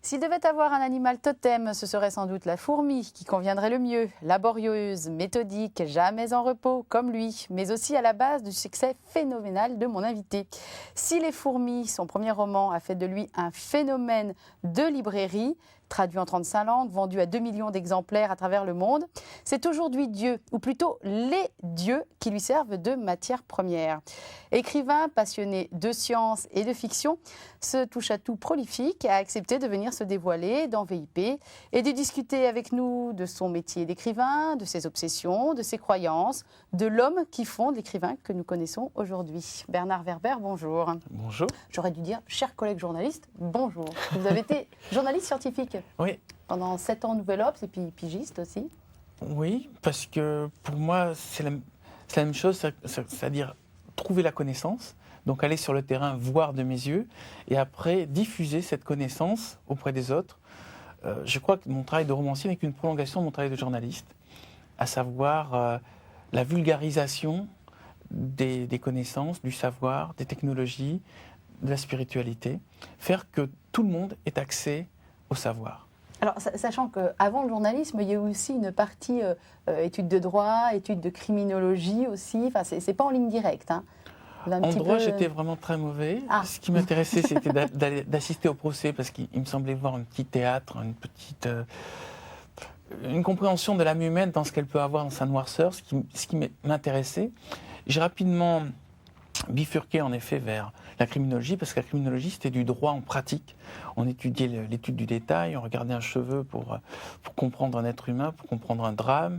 S'il devait avoir un animal totem, ce serait sans doute la fourmi qui conviendrait le mieux. Laborieuse, méthodique, jamais en repos, comme lui, mais aussi à la base du succès phénoménal de mon invité. Si les fourmis, son premier roman, a fait de lui un phénomène de librairie, traduit en 35 langues, vendu à 2 millions d'exemplaires à travers le monde, c'est aujourd'hui Dieu, ou plutôt les dieux, qui lui servent de matière première. Écrivain passionné de science et de fiction, ce touche-à-tout prolifique a accepté de venir se dévoiler dans VIP et de discuter avec nous de son métier d'écrivain, de ses obsessions, de ses croyances, de l'homme qui fonde l'écrivain que nous connaissons aujourd'hui. Bernard Werber, bonjour. Bonjour. J'aurais dû dire, cher collègue journaliste, bonjour. Vous avez été journaliste scientifique Oui. pendant 7 ans Nouvel Obs et puis pigiste aussi. Oui, parce que pour moi, c'est la même chose, c'est-à-dire trouver la connaissance, donc aller sur le terrain, voir de mes yeux, et après diffuser cette connaissance auprès des autres. Je crois que mon travail de romancier n'est qu'une prolongation de mon travail de journaliste, à savoir la vulgarisation des connaissances, du savoir, des technologies, de la spiritualité, faire que tout le monde ait accès au savoir. Alors, sachant qu'avant le journalisme, il y a aussi une partie études de droit, études de criminologie aussi. Enfin, c'est pas en ligne directe. Hein. En droit, j'étais vraiment très mauvais. Ah. Ce qui m'intéressait, c'était d'assister au procès, parce qu'il me semblait voir un petit théâtre, une compréhension de l'âme humaine dans ce qu'elle peut avoir dans sa noirceur, ce qui m'intéressait. J'ai rapidement bifurqué en effet vers la criminologie, parce que la criminologie c'était du droit en pratique. On étudiait l'étude du détail, on regardait un cheveu pour comprendre un être humain, pour comprendre un drame.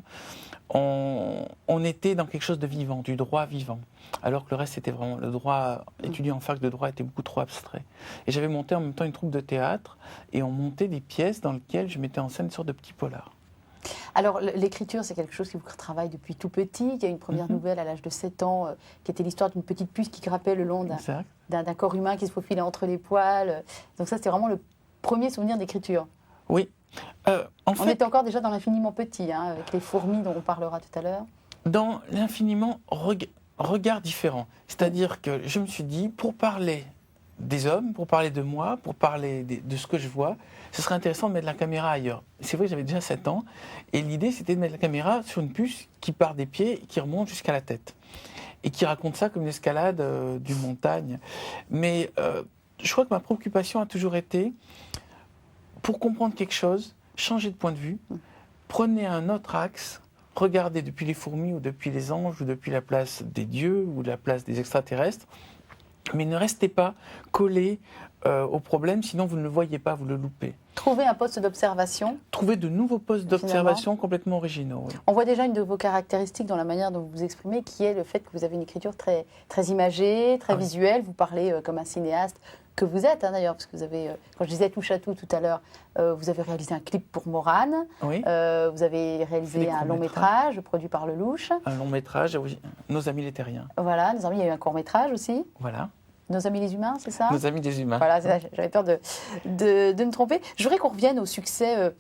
On était dans quelque chose de vivant, du droit vivant, alors que le reste c'était vraiment le droit, étudié en fac de droit était beaucoup trop abstrait. Et j'avais monté en même temps une troupe de théâtre, et on montait des pièces dans lesquelles je mettais en scène une sorte de petit polar. Alors, l'écriture, c'est quelque chose qui vous travaille depuis tout petit. Il y a une première nouvelle à l'âge de 7 ans qui était l'histoire d'une petite puce qui grimpait le long d'un corps humain qui se faufilait entre les poils. Donc ça, c'était vraiment le premier souvenir d'écriture. Oui. On était encore déjà dans l'infiniment petit, hein, avec les fourmis dont on parlera tout à l'heure. Dans l'infiniment regard différent. C'est-à-dire que je me suis dit, pour parler des hommes, pour parler de moi, pour parler de ce que je vois, ce serait intéressant de mettre la caméra ailleurs. C'est vrai que j'avais déjà 7 ans, et l'idée c'était de mettre la caméra sur une puce qui part des pieds et qui remonte jusqu'à la tête. Et qui raconte ça comme une escalade d'une montagne. Mais je crois que ma préoccupation a toujours été, pour comprendre quelque chose, changer de point de vue, prenez un autre axe, regardez depuis les fourmis ou depuis les anges ou depuis la place des dieux ou la place des extraterrestres, mais ne restez pas collé au problème, sinon vous ne le voyez pas, vous le loupez. Trouver un poste d'observation. Trouver de nouveaux postes d'observation complètement originaux. Oui. On voit déjà une de vos caractéristiques dans la manière dont vous vous exprimez, qui est le fait que vous avez une écriture très, très imagée, très visuelle. Vous parlez comme un cinéaste que vous êtes, hein, d'ailleurs, parce que vous avez, quand je disais touche à tout à l'heure, vous avez réalisé un clip pour Morane. Oui. Vous avez réalisé un long métrage produit par Lelouch. Un long métrage, oui. Nos amis les terriens. Voilà, nos amis, il y a eu un court métrage aussi. Voilà. Nos amis les humains, c'est ça? Nos amis les humains. Voilà, j'avais peur de me tromper. Je voudrais qu'on revienne au succès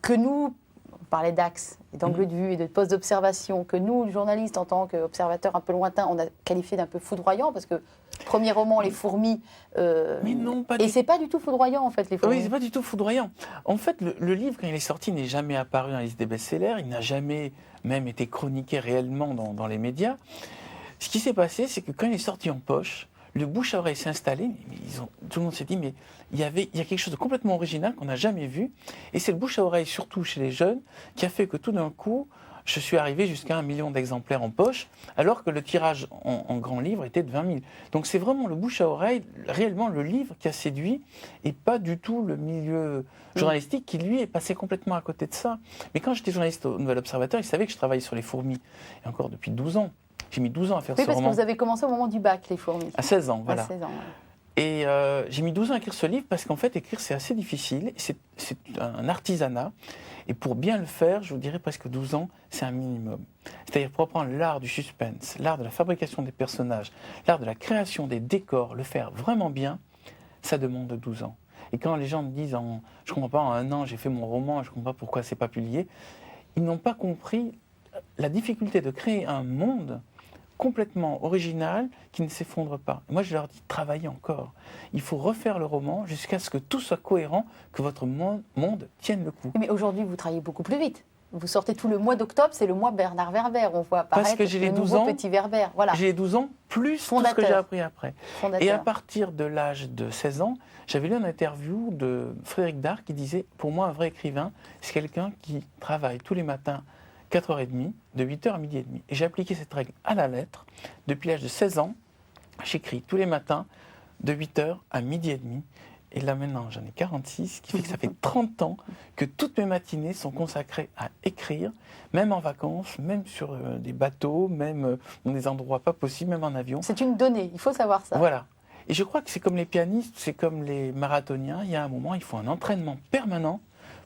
que nous, on parlait d'axe, et d'angle de vue et de poste d'observation, que nous, les journalistes, en tant qu'observateurs un peu lointains, on a qualifié d'un peu foudroyant, parce que premier roman, Les fourmis, mais non, pas et c'est pas du tout foudroyant, en fait, Les fourmis. Oui, c'est pas du tout foudroyant. En fait, le livre, quand il est sorti, n'est jamais apparu dans la liste des best-sellers, il n'a jamais même été chroniqué réellement dans les médias. Ce qui s'est passé, c'est que quand il est sorti en poche, le bouche à oreille s'est installé, tout le monde s'est dit, mais il y a quelque chose de complètement original qu'on n'a jamais vu, et c'est le bouche à oreille, surtout chez les jeunes, qui a fait que tout d'un coup, je suis arrivé jusqu'à 1 million d'exemplaires en poche, alors que le tirage en grand livre était de 20 000. Donc c'est vraiment le bouche à oreille, réellement le livre qui a séduit, et pas du tout le milieu journalistique qui, lui, est passé complètement à côté de ça. Mais quand j'étais journaliste au Nouvel Observateur, ils savaient que je travaillais sur les fourmis, et encore depuis 12 ans. J'ai mis 12 ans à faire ce roman. Oui, parce que vous avez commencé au moment du bac, Les fourmis. À 16 ans, voilà. À 16 ans, ouais. Et j'ai mis 12 ans à écrire ce livre parce qu'en fait, écrire, c'est assez difficile. C'est un artisanat. Et pour bien le faire, je vous dirais presque 12 ans, c'est un minimum. C'est-à-dire pour apprendre l'art du suspense, l'art de la fabrication des personnages, l'art de la création des décors, le faire vraiment bien, ça demande 12 ans. Et quand les gens me disent, je ne comprends pas, en 1 an, j'ai fait mon roman, je ne comprends pas pourquoi ce n'est pas publié, ils n'ont pas compris la difficulté de créer un monde complètement original qui ne s'effondre pas. Moi, je leur dis, travaillez encore. Il faut refaire le roman jusqu'à ce que tout soit cohérent, que votre monde tienne le coup. Mais aujourd'hui, vous travaillez beaucoup plus vite. Vous sortez tout le mois d'octobre, c'est le mois Bernard Werber. On voit apparaître parce que j'ai les le 12 nouveau ans, petit Werber. Voilà. J'ai les 12 ans, plus Fondateur. tout ce que j'ai appris après. Fondateur. Et à partir de l'âge de 16 ans, j'avais lu une interview de Frédéric Dard qui disait, pour moi, un vrai écrivain, c'est quelqu'un qui travaille tous les matins 4h30, de 8h à midi et demi. Et j'ai appliqué cette règle à la lettre. Depuis l'âge de 16 ans, j'écris tous les matins de 8h à midi et demi. Et là maintenant, j'en ai 46, ce qui fait que ça fait 30 ans que toutes mes matinées sont consacrées à écrire, même en vacances, même sur des bateaux, même dans des endroits pas possibles, même en avion. C'est une donnée, il faut savoir ça. Voilà. Et je crois que c'est comme les pianistes, c'est comme les marathoniens. Il y a un moment, il faut un entraînement permanent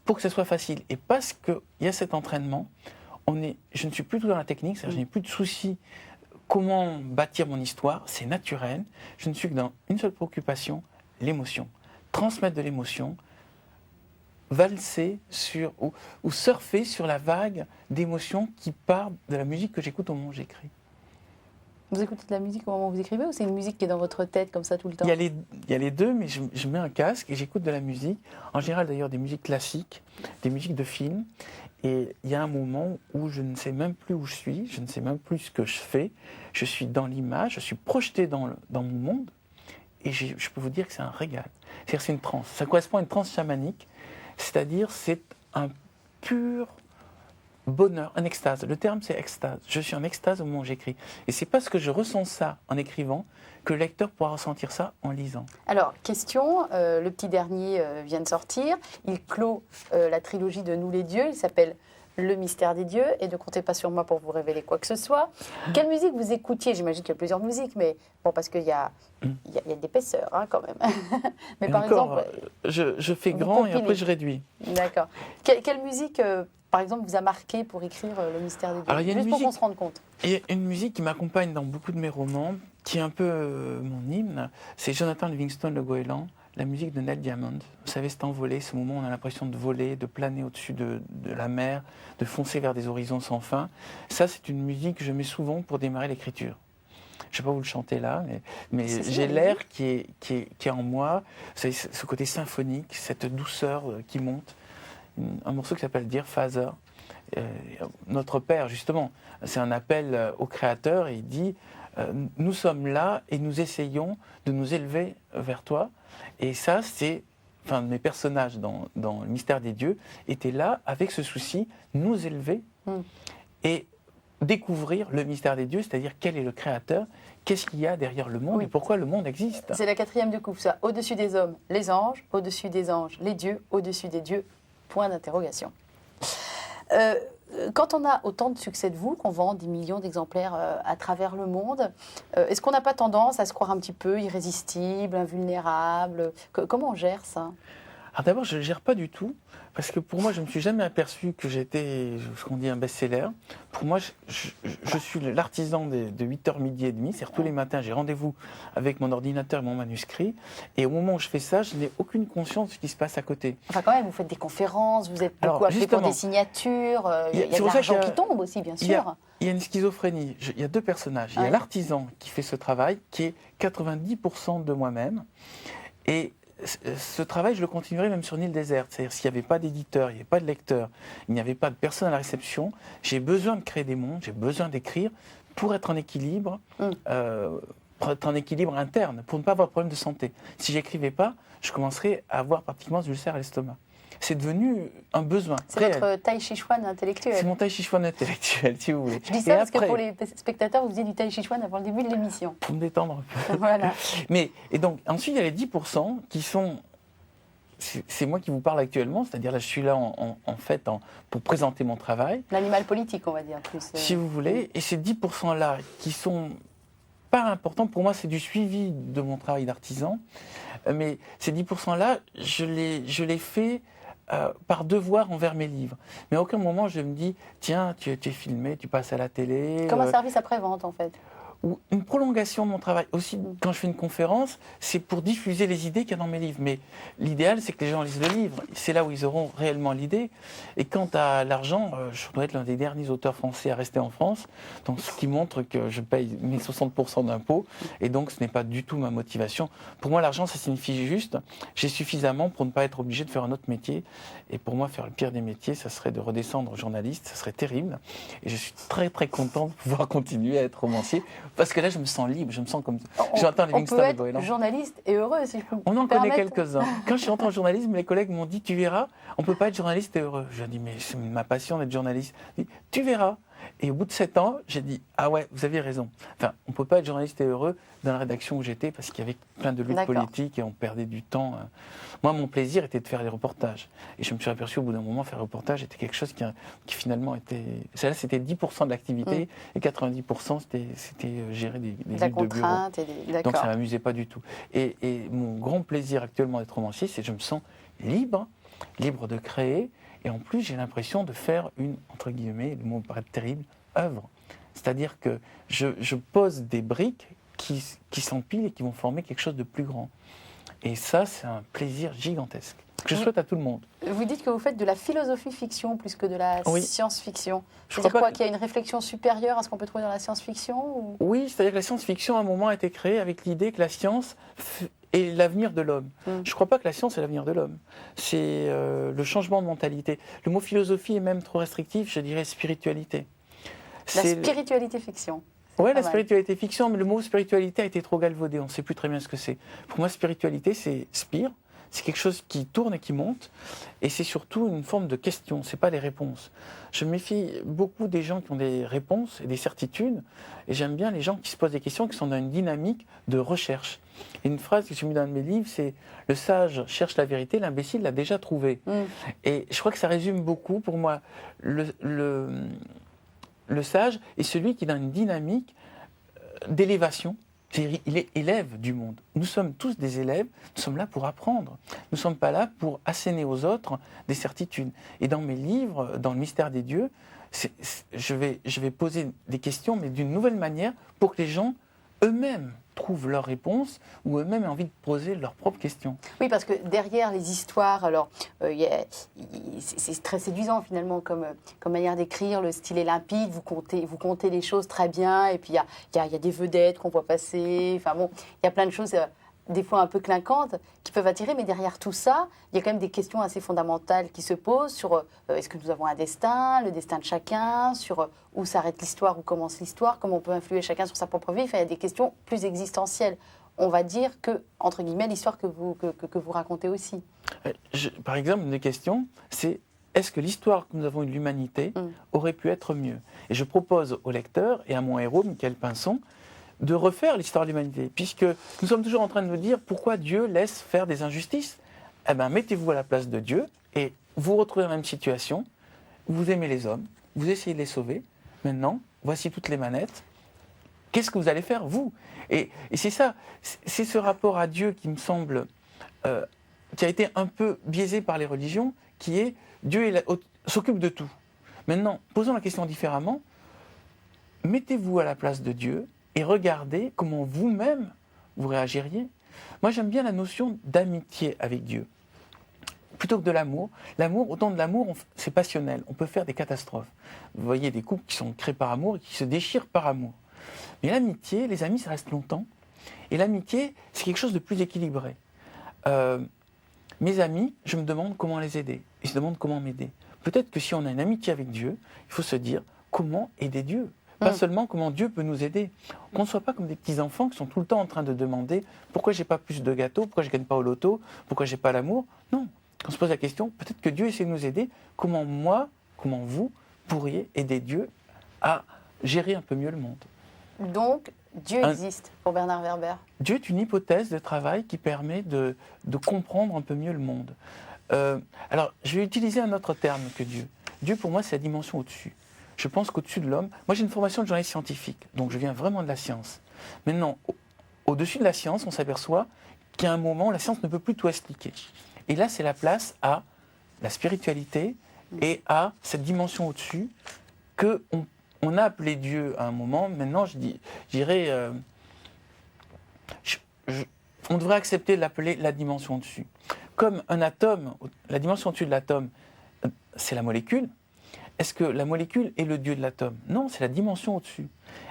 pour que ce soit facile. Et parce qu'il y a cet entraînement, je ne suis plus tout dans la technique, c'est-à-dire je n'ai plus de soucis. Comment bâtir mon histoire, c'est naturel. Je ne suis que dans une seule préoccupation, l'émotion. Transmettre de l'émotion, valser ou surfer sur la vague d'émotions qui part de la musique que j'écoute au moment où j'écris. Vous écoutez de la musique au moment où vous écrivez ou c'est une musique qui est dans votre tête comme ça tout le temps? Il y a les deux, mais je mets un casque et j'écoute de la musique. En général d'ailleurs des musiques classiques, des musiques de films. Et il y a un moment où je ne sais même plus où je suis, je ne sais même plus ce que je fais. Je suis dans l'image, je suis projeté dans mon monde. Et je peux vous dire que c'est un régal. C'est-à-dire c'est une transe. Ça correspond à une transe chamanique. C'est-à-dire c'est un pur bonheur, un extase. Le terme c'est extase. Je suis en extase au moment où j'écris. Et c'est parce que je ressens ça en écrivant que le lecteur pourra ressentir ça en lisant. Alors, question, le petit dernier vient de sortir. Il clôt la trilogie de Nous les dieux. Il s'appelle Le mystère des dieux. Et ne comptez pas sur moi pour vous révéler quoi que ce soit. Quelle musique vous écoutiez? J'imagine qu'il y a plusieurs musiques, mais bon, parce qu'il y a d'épaisseur hein, quand même. Mais et par encore, exemple, je fais vous grand compilez. et après je réduis. D'accord. Quelle musique, par exemple, vous a marqué pour écrire Le mystère des dieux? Alors, il y a une Juste pour musique- qu'on se rende compte. Il y a une musique qui m'accompagne dans beaucoup de mes romans, qui est un peu mon hymne. C'est Jonathan Livingston, le goéland, la musique de Neil Diamond. Vous savez, cet envolé, ce moment où on a l'impression de voler, de planer au-dessus de la mer, de foncer vers des horizons sans fin. Ça, c'est une musique que je mets souvent pour démarrer l'écriture. Je ne vais pas vous le chanter là, mais j'ai allez-y. l'air qui est en moi, c'est ce côté symphonique, cette douceur qui monte. Un morceau qui s'appelle Dear Father. Notre Père, justement, c'est un appel au Créateur et il dit nous sommes là et nous essayons de nous élever vers toi. Et ça, mes personnages dans Le mystère des dieux étaient là avec ce souci, nous élever et découvrir le mystère des dieux, c'est-à-dire quel est le Créateur, qu'est-ce qu'il y a derrière le monde Oui. et pourquoi le monde existe. C'est la quatrième de coupe, ça. Au-dessus des hommes, les anges. Au-dessus des anges, les dieux. Au-dessus des dieux, point d'interrogation. Quand on a autant de succès de vous, qu'on vend des millions d'exemplaires à travers le monde, est-ce qu'on n'a pas tendance à se croire un petit peu irrésistible, invulnérable? Comment on gère ça? Alors d'abord, je ne le gère pas du tout, parce que pour moi, je ne me suis jamais aperçu que j'étais, ce qu'on dit, un best-seller. Pour moi, je suis l'artisan de 8h midi et demi, c'est-à-dire tous les matins, j'ai rendez-vous avec mon ordinateur et mon manuscrit, et au moment où je fais ça, je n'ai aucune conscience de ce qui se passe à côté. Enfin, quand même, vous faites des conférences, vous êtes Alors, beaucoup appelé pour justement, des signatures, il y a c'est de pour ça l'argent qu'il y a- qui tombe aussi, bien Il y a- sûr. Il y a une schizophrénie. Il y a deux personnages. Il y a Ouais. l'artisan qui fait ce travail, qui est 90% de moi-même. Et ce travail, je le continuerai même sur une île déserte. C'est-à-dire, s'il n'y avait pas d'éditeur, il n'y avait pas de lecteur, il n'y avait pas de personne à la réception, j'ai besoin de créer des mondes, j'ai besoin d'écrire pour être en équilibre, pour être en équilibre interne, pour ne pas avoir de problème de santé. Si j'écrivais pas, je commencerais à avoir pratiquement des ulcères à l'estomac. C'est devenu un besoin C'est réel. votre tai chi chuan intellectuel. C'est mon tai chi chuan intellectuel, si vous voulez. Je dis Et ça parce que après, pour les spectateurs, vous faisiez du tai chi chuan avant le début de l'émission. pour me détendre un peu. Voilà. Et donc, ensuite, il y a les 10% qui sont... C'est moi qui vous parle actuellement, c'est-à-dire là, je suis là pour présenter mon travail, L'animal politique, on va dire plus. si vous voulez. Et ces 10%-là qui sont pas importants, pour moi, c'est du suivi de mon travail d'artisan. Mais ces 10%-là, je les fais par devoir envers mes livres. Mais à aucun moment, je me dis, tiens, tu es filmé, tu passes à la télé. Comme un service après-vente, en fait. ou une prolongation de mon travail. Aussi, quand je fais une conférence, c'est pour diffuser les idées qu'il y a dans mes livres. Mais l'idéal, c'est que les gens lisent le livre. C'est là où ils auront réellement l'idée. Et quant à l'argent, je dois être l'un des derniers auteurs français à rester en France, donc ce qui montre que je paye mes 60% d'impôts, et donc ce n'est pas du tout ma motivation. Pour moi, l'argent, ça signifie juste, j'ai suffisamment pour ne pas être obligé de faire un autre métier. Et pour moi, faire le pire des métiers, ça serait de redescendre journaliste, ça serait terrible. Et je suis très très content de pouvoir continuer à être romancier, parce que là, je me sens libre, je me sens comme... J'entends Livingstone et Goéland. On peut être journaliste et heureux, si je peux me On en permettre. connaît quelques-uns. Quand je suis entré en journalisme, les collègues m'ont dit, tu verras, on ne peut pas être journaliste et heureux. Je leur ai dit, mais c'est ma passion d'être journaliste. Ils ont dit, tu verras. Et au bout de 7 ans, j'ai dit, ah ouais, vous aviez raison. Enfin, on ne peut pas être journaliste et heureux dans la rédaction où j'étais, parce qu'il y avait plein de luttes politiques et on perdait du temps. Moi, mon plaisir était de faire les reportages. Et je me suis aperçu au bout d'un moment, faire reportage était quelque chose qui finalement était... Là, c'était 10% de l'activité et 90% c'était gérer des luttes de bureau. Donc ça ne m'amusait pas du tout. Et mon grand plaisir actuellement d'être romancier, c'est que je me sens libre de créer. Et en plus, j'ai l'impression de faire une, entre guillemets, le mot paraît terrible, œuvre. C'est-à-dire que je pose des briques qui s'empilent et qui vont former quelque chose de plus grand. Et ça, c'est un plaisir gigantesque que je souhaite à tout le monde. Vous dites que vous faites de la philosophie-fiction plus que de la science-fiction. C'est-à-dire quoi, qu'il y a une réflexion supérieure à ce qu'on peut trouver dans la science-fiction ou... Oui, c'est-à-dire que la science-fiction, à un moment, a été créée avec l'idée que la science est l'avenir de l'homme. Je ne crois pas que la science est l'avenir de l'homme. C'est le changement de mentalité. Le mot philosophie est même trop restrictif, je dirais spiritualité. La spiritualité fiction. Oui, la spiritualité fiction, mais le mot spiritualité a été trop galvaudé, on ne sait plus très bien ce que c'est. Pour moi, spiritualité, c'est spire, c'est quelque chose qui tourne et qui monte, et c'est surtout une forme de question, ce n'est pas les réponses. Je me méfie beaucoup des gens qui ont des réponses et des certitudes, et j'aime bien les gens qui se posent des questions, qui sont dans une dynamique de recherche. Et une phrase que j'ai mise dans un de mes livres, c'est « Le sage cherche la vérité, l'imbécile l'a déjà trouvée ». Et je crois que ça résume beaucoup, pour moi, le sage est celui qui est dans une dynamique d'élévation. Il est élève du monde. Nous sommes tous des élèves, nous sommes là pour apprendre. Nous ne sommes pas là pour asséner aux autres des certitudes. Et dans mes livres, dans le mystère des dieux, je vais poser des questions, mais d'une nouvelle manière, pour que les gens eux-mêmes trouvent leurs réponses ou eux-mêmes aient envie de poser leurs propres questions. Oui, parce que derrière les histoires, alors c'est très séduisant finalement comme manière d'écrire, le style est limpide, vous comptez les choses très bien, et puis il y a des vedettes qu'on voit passer, enfin bon, il y a plein de choses des fois un peu clinquantes qui peuvent attirer, mais derrière tout ça, il y a quand même des questions assez fondamentales qui se posent sur est-ce que nous avons un destin, le destin de chacun, sur où s'arrête l'histoire, où commence l'histoire, comment on peut influer chacun sur sa propre vie. Enfin, il y a des questions plus existentielles. On va dire que, entre guillemets, l'histoire que vous racontez aussi. Par exemple, une des questions, c'est est-ce que l'histoire que nous avons eue de l'humanité aurait pu être mieux? Et je propose au lecteur et à mon héros, Michael Pinson, de refaire l'histoire de l'humanité, puisque nous sommes toujours en train de nous dire pourquoi Dieu laisse faire des injustices. Eh bien, mettez-vous à la place de Dieu et vous vous retrouvez dans la même situation. Vous aimez les hommes, vous essayez de les sauver. Maintenant, voici toutes les manettes. Qu'est-ce que vous allez faire, vous? Et c'est ça, c'est ce rapport à Dieu qui me semble, qui a été un peu biaisé par les religions, qui est Dieu s'occupe de tout. Maintenant, posons la question différemment. Mettez-vous à la place de Dieu et regardez comment vous-même vous réagiriez. Moi, j'aime bien la notion d'amitié avec Dieu. Plutôt que de l'amour. L'amour, autant de l'amour, c'est passionnel. On peut faire des catastrophes. Vous voyez des couples qui sont créés par amour et qui se déchirent par amour. Mais l'amitié, les amis, ça reste longtemps. Et l'amitié, c'est quelque chose de plus équilibré. Mes amis, je me demande comment les aider. Ils se demandent comment m'aider. Peut-être que si on a une amitié avec Dieu, il faut se dire comment aider Dieu. Pas seulement comment Dieu peut nous aider. Qu'on ne soit pas comme des petits-enfants qui sont tout le temps en train de demander pourquoi j'ai pas plus de gâteaux, pourquoi je ne gagne pas au loto, pourquoi j'ai pas l'amour. Non. Quand on se pose la question, peut-être que Dieu essaie de nous aider. Comment moi, comment vous pourriez aider Dieu à gérer un peu mieux le monde? Donc, Dieu existe pour Bernard Werber. Dieu est une hypothèse de travail qui permet de comprendre un peu mieux le monde. Alors, je vais utiliser un autre terme que Dieu. Dieu, pour moi, c'est la dimension au-dessus. Je pense qu'au-dessus de l'homme, moi j'ai une formation de journaliste scientifique, donc je viens vraiment de la science. Maintenant, au-dessus de la science, on s'aperçoit qu'à un moment, la science ne peut plus tout expliquer. Et là, c'est la place à la spiritualité et à cette dimension au-dessus qu'on on a appelé Dieu à un moment, maintenant je dirais, on devrait accepter de l'appeler la dimension au-dessus. Comme un atome, la dimension au-dessus de l'atome, c'est la molécule. Est-ce que la molécule est le Dieu de l'atome? Non, c'est la dimension au-dessus.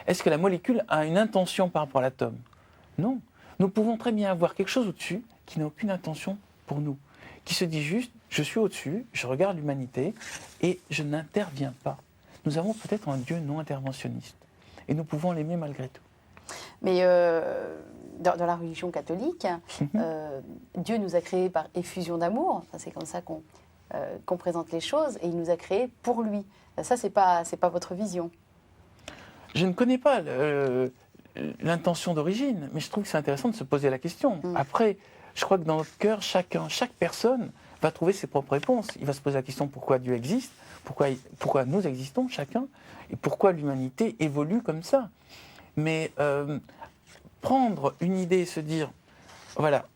Est-ce que la molécule a une intention par rapport à l'atome? Non. Nous pouvons très bien avoir quelque chose au-dessus qui n'a aucune intention pour nous, qui se dit juste, je suis au-dessus, je regarde l'humanité et je n'interviens pas. Nous avons peut-être un Dieu non interventionniste et nous pouvons l'aimer malgré tout. Mais dans la religion catholique, Dieu nous a créés par effusion d'amour, enfin, c'est comme ça qu'on présente les choses, et il nous a créés pour lui. Ça, c'est pas votre vision. Je ne connais pas l'intention d'origine, mais je trouve que c'est intéressant de se poser la question. Après, je crois que dans notre cœur, chaque personne va trouver ses propres réponses. Il va se poser la question pourquoi Dieu existe, pourquoi nous existons chacun, et pourquoi l'humanité évolue comme ça. Mais prendre une idée et se dire, voilà,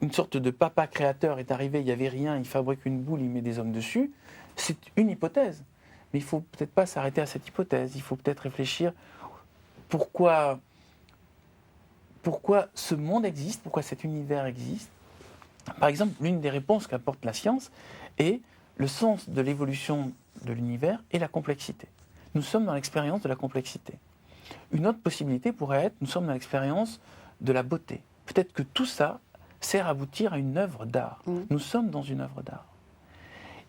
une sorte de papa créateur est arrivé, il n'y avait rien, il fabrique une boule, il met des hommes dessus, c'est une hypothèse. Mais il ne faut peut-être pas s'arrêter à cette hypothèse, il faut peut-être réfléchir pourquoi ce monde existe, pourquoi cet univers existe. Par exemple, l'une des réponses qu'apporte la science est le sens de l'évolution de l'univers et la complexité. Nous sommes dans l'expérience de la complexité. Une autre possibilité pourrait être, nous sommes dans l'expérience de la beauté. Peut-être que tout ça sert à aboutir à une œuvre d'art. Nous sommes dans une œuvre d'art.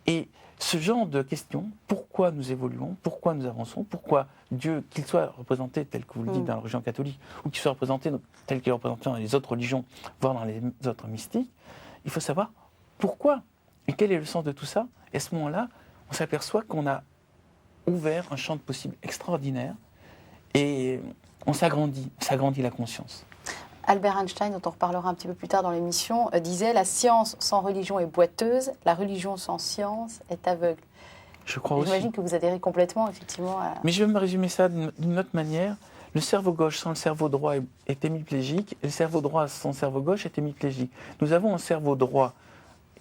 Et ce genre de questions, pourquoi nous évoluons, pourquoi nous avançons, pourquoi Dieu, qu'il soit représenté tel que vous le dites dans la religion catholique, ou qu'il soit représenté tel qu'il est représenté dans les autres religions, voire dans les autres mystiques, il faut savoir pourquoi et quel est le sens de tout ça. Et à ce moment-là, on s'aperçoit qu'on a ouvert un champ de possibles extraordinaire et on s'agrandit la conscience. Albert Einstein, dont on reparlera un petit peu plus tard dans l'émission, disait « La science sans religion est boiteuse, la religion sans science est aveugle ». Je crois aussi. J'imagine que vous adhérez complètement, effectivement. Mais je vais me résumer ça d'une autre manière. Le cerveau gauche sans le cerveau droit est hémiplégique, et le cerveau droit sans le cerveau gauche est hémiplégique. Nous avons un cerveau droit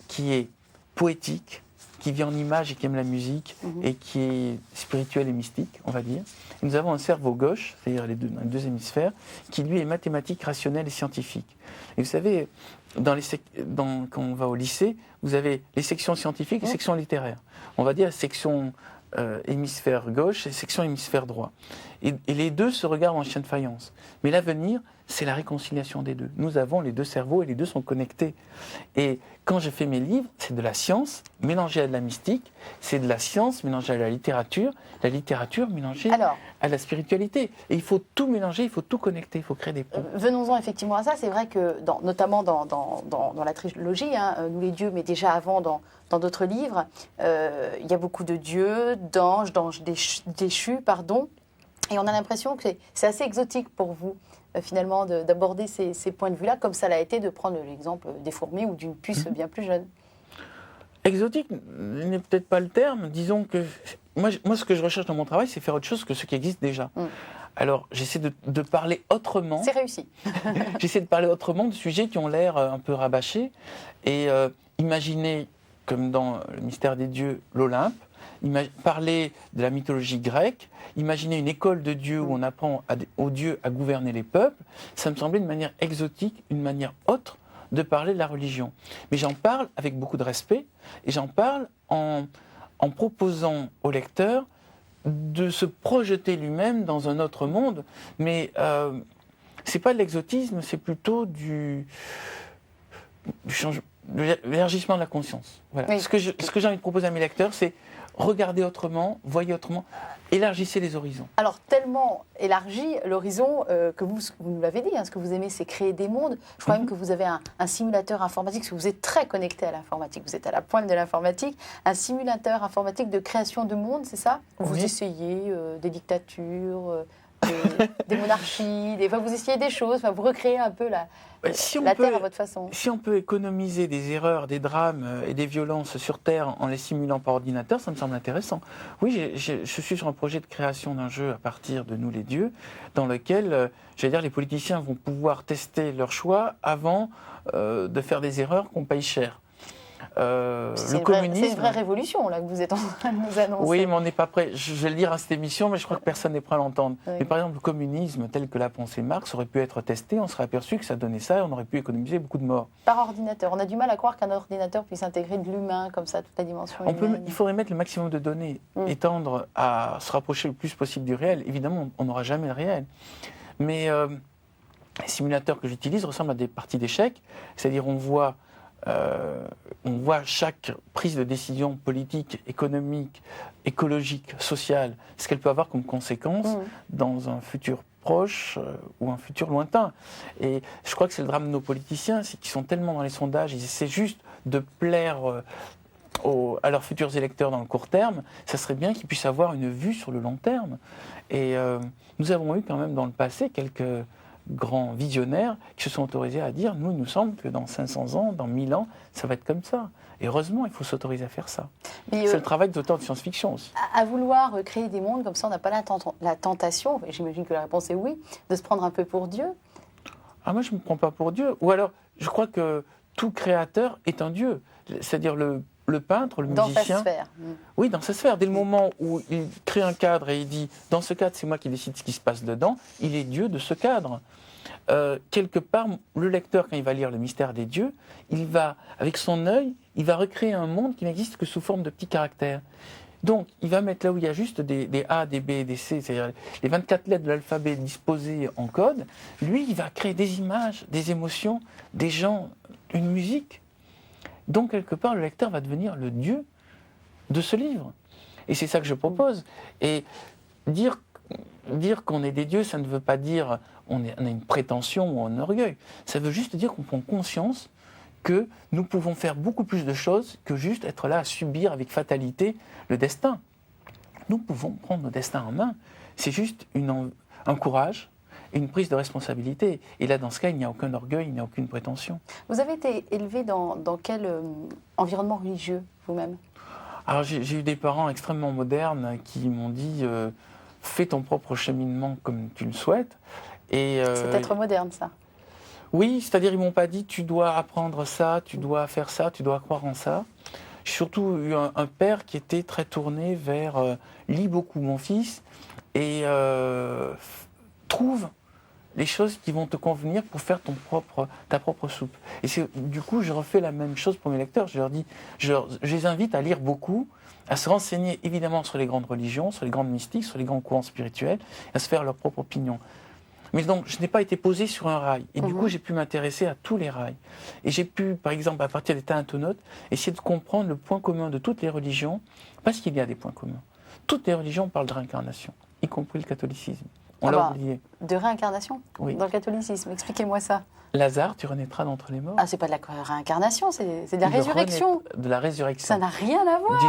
qui est poétique, qui vit en images et qui aime la musique, et qui est spirituel et mystique, on va dire. Et nous avons un cerveau gauche, c'est-à-dire les deux hémisphères, qui lui est mathématique, rationnel et scientifique. Et vous savez, quand on va au lycée, vous avez les sections scientifiques et les sections littéraires. On va dire section hémisphère gauche et section hémisphère droit. Et les deux se regardent en chien de faïence. Mais l'avenir, c'est la réconciliation des deux. Nous avons les deux cerveaux et les deux sont connectés. Et quand je fais mes livres, c'est de la science mélangée à de la mystique, c'est de la science mélangée à la littérature mélangée à la spiritualité. Et il faut tout mélanger, il faut tout connecter, il faut créer des ponts. Venons-en effectivement à ça. C'est vrai que, notamment dans la trilogie, Nous les dieux, mais déjà avant dans d'autres livres, il y a beaucoup de dieux, d'anges déchus, pardon. Et on a l'impression que c'est assez exotique pour vous, finalement, d'aborder ces points de vue-là, comme ça l'a été de prendre l'exemple des fourmis ou d'une puce bien plus jeune. Exotique n'est peut-être pas le terme. Disons que moi, ce que je recherche dans mon travail, c'est faire autre chose que ce qui existe déjà. Alors, j'essaie de parler autrement. C'est réussi. J'essaie de parler autrement de sujets qui ont l'air un peu rabâchés. Et imaginez, comme dans le mystère des dieux, l'Olympe, parler de la mythologie grecque, imaginer une école de dieux où on apprend aux dieux à gouverner les peuples, ça me semblait une manière exotique, une manière autre de parler de la religion. Mais j'en parle avec beaucoup de respect et j'en parle en proposant au lecteur de se projeter lui-même dans un autre monde. Mais c'est pas de l'exotisme, c'est plutôt de l'élargissement de la conscience. Voilà. Oui. Ce que j'ai envie de proposer à mes lecteurs, c'est regardez autrement, voyez autrement, élargissez les horizons. Alors, tellement élargi l'horizon que vous nous l'avez dit, ce que vous aimez, c'est créer des mondes. Je crois même que vous avez un simulateur informatique, parce que vous êtes très connecté à l'informatique, vous êtes à la pointe de l'informatique, un simulateur informatique de création de mondes, c'est ça? Vous essayez des dictatures, des monarchies, vous essayez des choses, vous recréez un peu la Terre à votre façon. Si on peut économiser des erreurs, des drames et des violences sur Terre en les simulant par ordinateur, ça me semble intéressant. Oui, je suis sur un projet de création d'un jeu à partir de Nous les dieux, dans lequel, les politiciens vont pouvoir tester leur choix avant de faire des erreurs qu'on paye cher. le communisme. C'est une vraie révolution là, que vous êtes en train de nous annoncer. Oui, mais on n'est pas prêt. Je vais le dire à cette émission, mais je crois que personne n'est prêt à l'entendre. Oui. Mais par exemple, le communisme, tel que l'a pensé Marx, aurait pu être testé, on serait aperçu que ça donnait ça et on aurait pu économiser beaucoup de morts. Par ordinateur. On a du mal à croire qu'un ordinateur puisse intégrer de l'humain comme ça, toute la dimension humaine. Il faudrait mettre le maximum de données et tendre à se rapprocher le plus possible du réel. Évidemment, on n'aura jamais le réel. Mais les simulateurs que j'utilise ressemblent à des parties d'échecs, c'est-à-dire on voit chaque prise de décision politique, économique, écologique, sociale, ce qu'elle peut avoir comme conséquence dans un futur proche ou un futur lointain. Et je crois que c'est le drame de nos politiciens, c'est qu'ils sont tellement dans les sondages, ils essaient juste de plaire à leurs futurs électeurs dans le court terme. Ça serait bien qu'ils puissent avoir une vue sur le long terme. Et nous avons eu quand même dans le passé quelques grands visionnaires qui se sont autorisés à dire « Nous, il nous semble que dans 500 ans, dans 1000 ans, ça va être comme ça ». Et heureusement, il faut s'autoriser à faire ça. C'est le travail des auteurs de science-fiction aussi. À vouloir créer des mondes comme ça, on n'a pas la tentation, et j'imagine que la réponse est oui, de se prendre un peu pour Dieu. Ah, moi, je ne me prends pas pour Dieu. Ou alors, je crois que tout créateur est un Dieu. C'est-à-dire le peintre, le musicien... Dans sa sphère. Oui, dans sa sphère. Dès le moment où il crée un cadre et il dit « Dans ce cadre, c'est moi qui décide ce qui se passe dedans », il est Dieu de ce cadre. Quelque part, le lecteur, quand il va lire le mystère des dieux, il va, avec son œil, il va recréer un monde qui n'existe que sous forme de petits caractères. Donc, il va mettre là où il y a juste des A, des B, des C, c'est-à-dire les 24 lettres de l'alphabet disposées en code. Lui, il va créer des images, des émotions, des gens, une musique. Donc, quelque part, le lecteur va devenir le Dieu de ce livre. Et c'est ça que je propose. Et dire qu'on est des dieux, ça ne veut pas dire on a une prétention ou un orgueil. Ça veut juste dire qu'on prend conscience que nous pouvons faire beaucoup plus de choses que juste être là à subir avec fatalité le destin. Nous pouvons prendre nos destins en main. C'est juste un courage et une prise de responsabilité. Et là, dans ce cas, il n'y a aucun orgueil, il n'y a aucune prétention. Vous avez été élevé dans quel environnement religieux, vous-même ? Alors, j'ai eu des parents extrêmement modernes qui m'ont dit fais ton propre cheminement comme tu le souhaites. Et, c'est être moderne, ça. Oui, c'est-à-dire ils m'ont pas dit tu dois apprendre ça, tu dois faire ça, tu dois croire en ça. J'ai surtout eu un père qui était très tourné vers lis beaucoup mon fils et trouve les choses qui vont te convenir pour faire ta propre soupe. Et du coup, je refais la même chose pour mes lecteurs. Je leur dis, je les invite à lire beaucoup, à se renseigner évidemment sur les grandes religions, sur les grandes mystiques, sur les grands courants spirituels, à se faire leur propre opinion. Mais donc, je n'ai pas été posé sur un rail. Et du coup, j'ai pu m'intéresser à tous les rails. Et j'ai pu, par exemple, à partir des Taintonotes, essayer de comprendre le point commun de toutes les religions, parce qu'il y a des points communs. Toutes les religions parlent de réincarnation, y compris le catholicisme. On l'a oublié. De réincarnation ? Oui. Dans le catholicisme, expliquez-moi ça. Lazare, tu renaîtras d'entre les morts. Ah, c'est pas de la réincarnation, c'est de la résurrection. De la résurrection. Ça n'a rien à voir.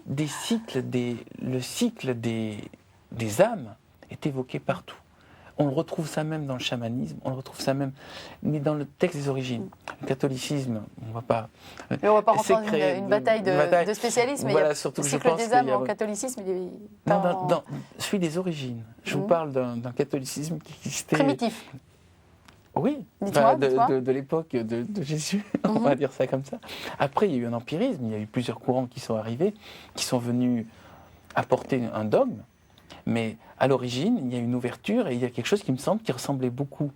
Le cycle des âmes est évoqué partout. On le retrouve ça même dans le chamanisme, on le retrouve ça même, mais dans le texte des origines. Le catholicisme, on ne va pas... Mais on ne va pas rentrer dans une bataille de spécialistes, mais voilà, il y a le cycle des âmes en catholicisme. Dans celui des origines. Je vous parle d'un catholicisme qui existait... Primitif. Oui, de l'époque de Jésus, on va dire ça comme ça. Après, il y a eu un empirisme, il y a eu plusieurs courants qui sont arrivés, qui sont venus apporter un dogme. Mais à l'origine, il y a une ouverture et il y a quelque chose qui me semble qui ressemblait beaucoup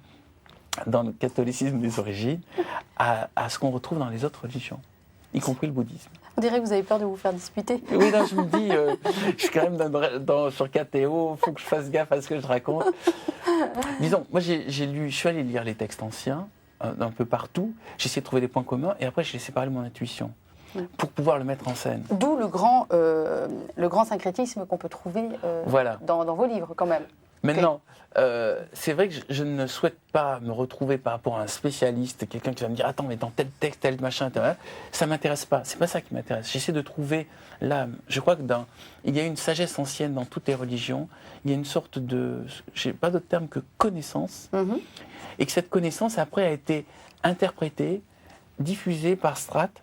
dans le catholicisme des origines à ce qu'on retrouve dans les autres religions, y compris le bouddhisme. On dirait que vous avez peur de vous faire disputer. Oui, non, je me dis, je suis quand même sur KTO, il faut que je fasse gaffe à ce que je raconte. Disons, moi je suis allé lire les textes anciens, un peu partout, j'ai essayé de trouver des points communs et après je l'ai séparé de mon intuition. Pour pouvoir le mettre en scène. D'où le grand syncrétisme qu'on peut trouver dans vos livres, quand même. Maintenant, c'est vrai que je ne souhaite pas me retrouver par rapport à un spécialiste, quelqu'un qui va me dire « Attends, mais dans tel texte, tel machin, ça ne m'intéresse pas. » C'est pas ça qui m'intéresse. J'essaie de trouver l'âme. Je crois qu'il y a une sagesse ancienne dans toutes les religions. Il y a une sorte de, je n'ai pas d'autre terme que connaissance. Et que cette connaissance, après, a été interprétée, diffusée par strates,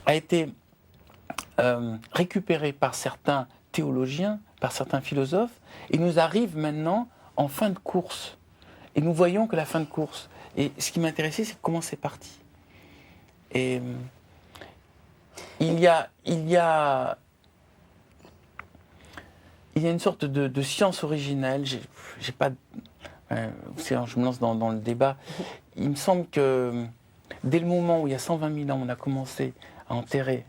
a été récupéré par certains théologiens, par certains philosophes, et nous arrive maintenant en fin de course. Et nous voyons que la fin de course. Et ce qui m'intéressait, c'est comment c'est parti. Et il y a une sorte de science originelle. J'ai pas. Je me lance dans le débat. Il me semble que dès le moment où il y a 120 000 ans, on a commencé à enterrer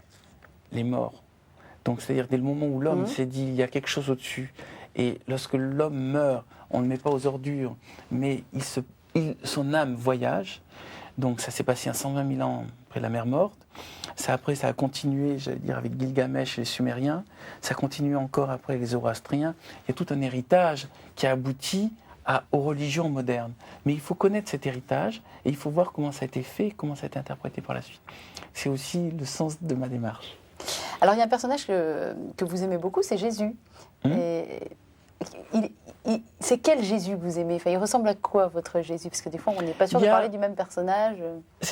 les morts. Donc, c'est-à-dire dès le moment où l'homme s'est dit il y a quelque chose au-dessus. Et lorsque l'homme meurt, on ne le met pas aux ordures, mais son âme voyage. Donc, ça s'est passé à 120 000 ans après la mer morte. Après, ça a continué, j'allais dire, avec Gilgamesh et les Sumériens. Ça a continué encore après les Zoroastriens. Il y a tout un héritage qui a abouti aux religions modernes. Mais il faut connaître cet héritage et il faut voir comment ça a été fait, comment ça a été interprété par la suite. C'est aussi le sens de ma démarche. Alors, il y a un personnage que vous aimez beaucoup, c'est Jésus. Et c'est quel Jésus que vous aimez? Enfin, il ressemble à quoi, votre Jésus? Parce que des fois, on n'est pas sûr de parler du même personnage.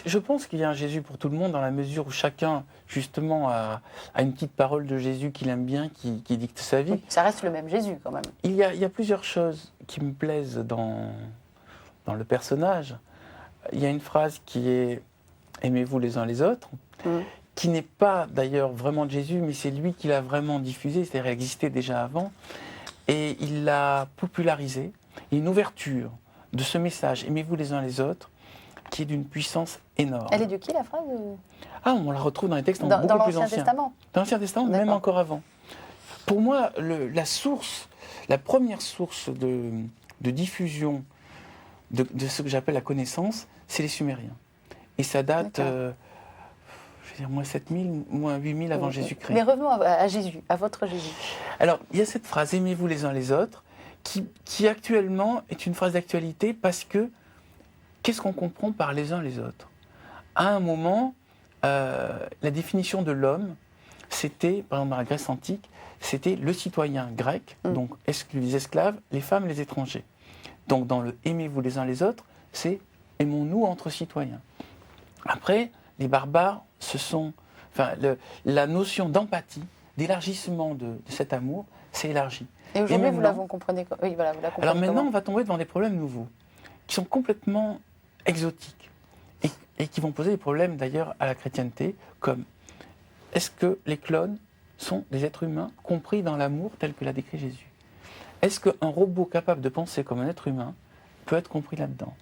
Je pense qu'il y a un Jésus pour tout le monde, dans la mesure où chacun, justement, a une petite parole de Jésus qu'il aime bien, qui dicte sa vie. Oui, ça reste le même Jésus, quand même. Il y a plusieurs choses qui me plaisent dans le personnage. Il y a une phrase qui est « Aimez-vous les uns les autres », qui n'est pas d'ailleurs vraiment de Jésus, mais c'est lui qui l'a vraiment diffusé, c'est-à-dire elle existait déjà avant. Et il l'a popularisé. Il y a une ouverture de ce message « Aimez-vous les uns les autres » qui est d'une puissance énorme. Elle est de qui, la phrase? On la retrouve dans les textes beaucoup plus anciens. Dans l'Ancien Testament? Dans l'Ancien Testament, même encore avant. Pour moi, la première source de diffusion de ce que j'appelle la connaissance, c'est les Sumériens. Et ça date, moins 7000, moins 8000 avant Jésus-Christ. Mais revenons à Jésus, à votre Jésus. Alors, il y a cette phrase « Aimez-vous les uns les autres » qui actuellement est une phrase d'actualité parce que qu'est-ce qu'on comprend par les uns les autres? À un moment, la définition de l'homme, c'était, par exemple dans la Grèce antique, c'était le citoyen grec, donc les esclaves, les femmes, les étrangers. Donc dans le « aimez-vous les uns les autres », c'est « aimons-nous entre citoyens ». Après, les barbares, la notion d'empathie, d'élargissement de cet amour, s'est élargie. Et aujourd'hui, vous la comprenez alors maintenant, on va tomber devant des problèmes nouveaux, qui sont complètement exotiques, et qui vont poser des problèmes d'ailleurs à la chrétienté, comme est-ce que les clones sont des êtres humains compris dans l'amour tel que l'a décrit Jésus? Est-ce qu'un robot capable de penser comme un être humain peut être compris là-dedans?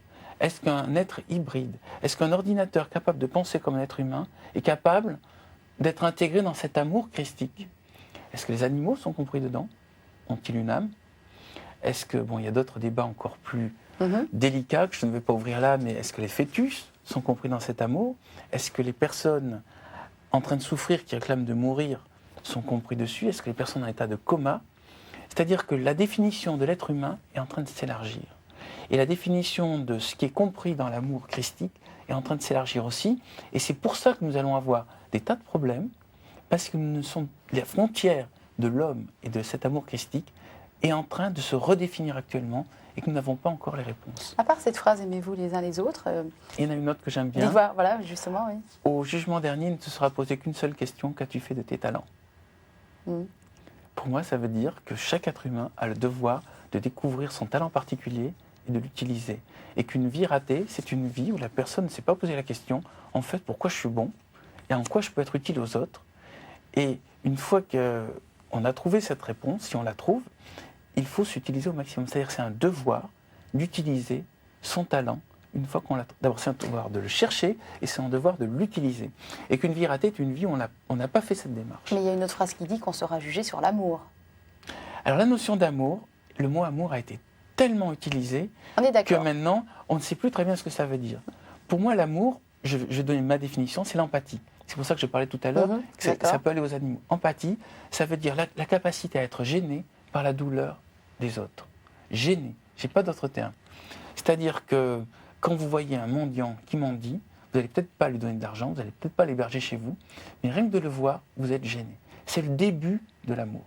Est-ce qu'un être hybride, est-ce qu'un ordinateur capable de penser comme un être humain est capable d'être intégré dans cet amour christique? Est-ce que les animaux sont compris dedans? Ont-ils une âme? Est-ce que, il y a d'autres débats encore plus délicats que je ne vais pas ouvrir là, mais est-ce que les fœtus sont compris dans cet amour? Est-ce que les personnes en train de souffrir, qui réclament de mourir, sont compris dessus? Est-ce que les personnes en état de coma? C'est-à-dire que la définition de l'être humain est en train de s'élargir. Et la définition de ce qui est compris dans l'amour christique est en train de s'élargir aussi. Et c'est pour ça que nous allons avoir des tas de problèmes, parce que la frontière de l'homme et de cet amour christique est en train de se redéfinir actuellement et que nous n'avons pas encore les réponses. À part cette phrase « aimez-vous les uns les autres », il y en a une autre que j'aime bien. Voilà, justement, oui. Au jugement dernier, il ne te sera posé qu'une seule question: qu'as-tu fait de tes talents? Pour moi, ça veut dire que chaque être humain a le devoir de découvrir son talent particulier et de l'utiliser. Et qu'une vie ratée, c'est une vie où la personne ne s'est pas posé la question, en fait, pourquoi je suis bon et en quoi je peux être utile aux autres. Et une fois qu'on a trouvé cette réponse, si on la trouve, il faut s'utiliser au maximum. C'est-à-dire que c'est un devoir d'utiliser son talent une fois qu'on l'a. D'abord, c'est un devoir de le chercher et c'est un devoir de l'utiliser. Et qu'une vie ratée est une vie où on n'a pas fait cette démarche. Mais il y a une autre phrase qui dit qu'on sera jugé sur l'amour. Alors la notion d'amour, le mot amour a été tellement utilisé que maintenant, on ne sait plus très bien ce que ça veut dire. Pour moi, l'amour, je vais donner ma définition, c'est l'empathie. C'est pour ça que je parlais tout à l'heure, que ça peut aller aux animaux. Empathie, ça veut dire la capacité à être gêné par la douleur des autres. Gêné, je n'ai pas d'autre terme. C'est-à-dire que quand vous voyez un mendiant qui mendie, vous n'allez peut-être pas lui donner de l'argent, vous n'allez peut-être pas l'héberger chez vous, mais rien que de le voir, vous êtes gêné. C'est le début de l'amour.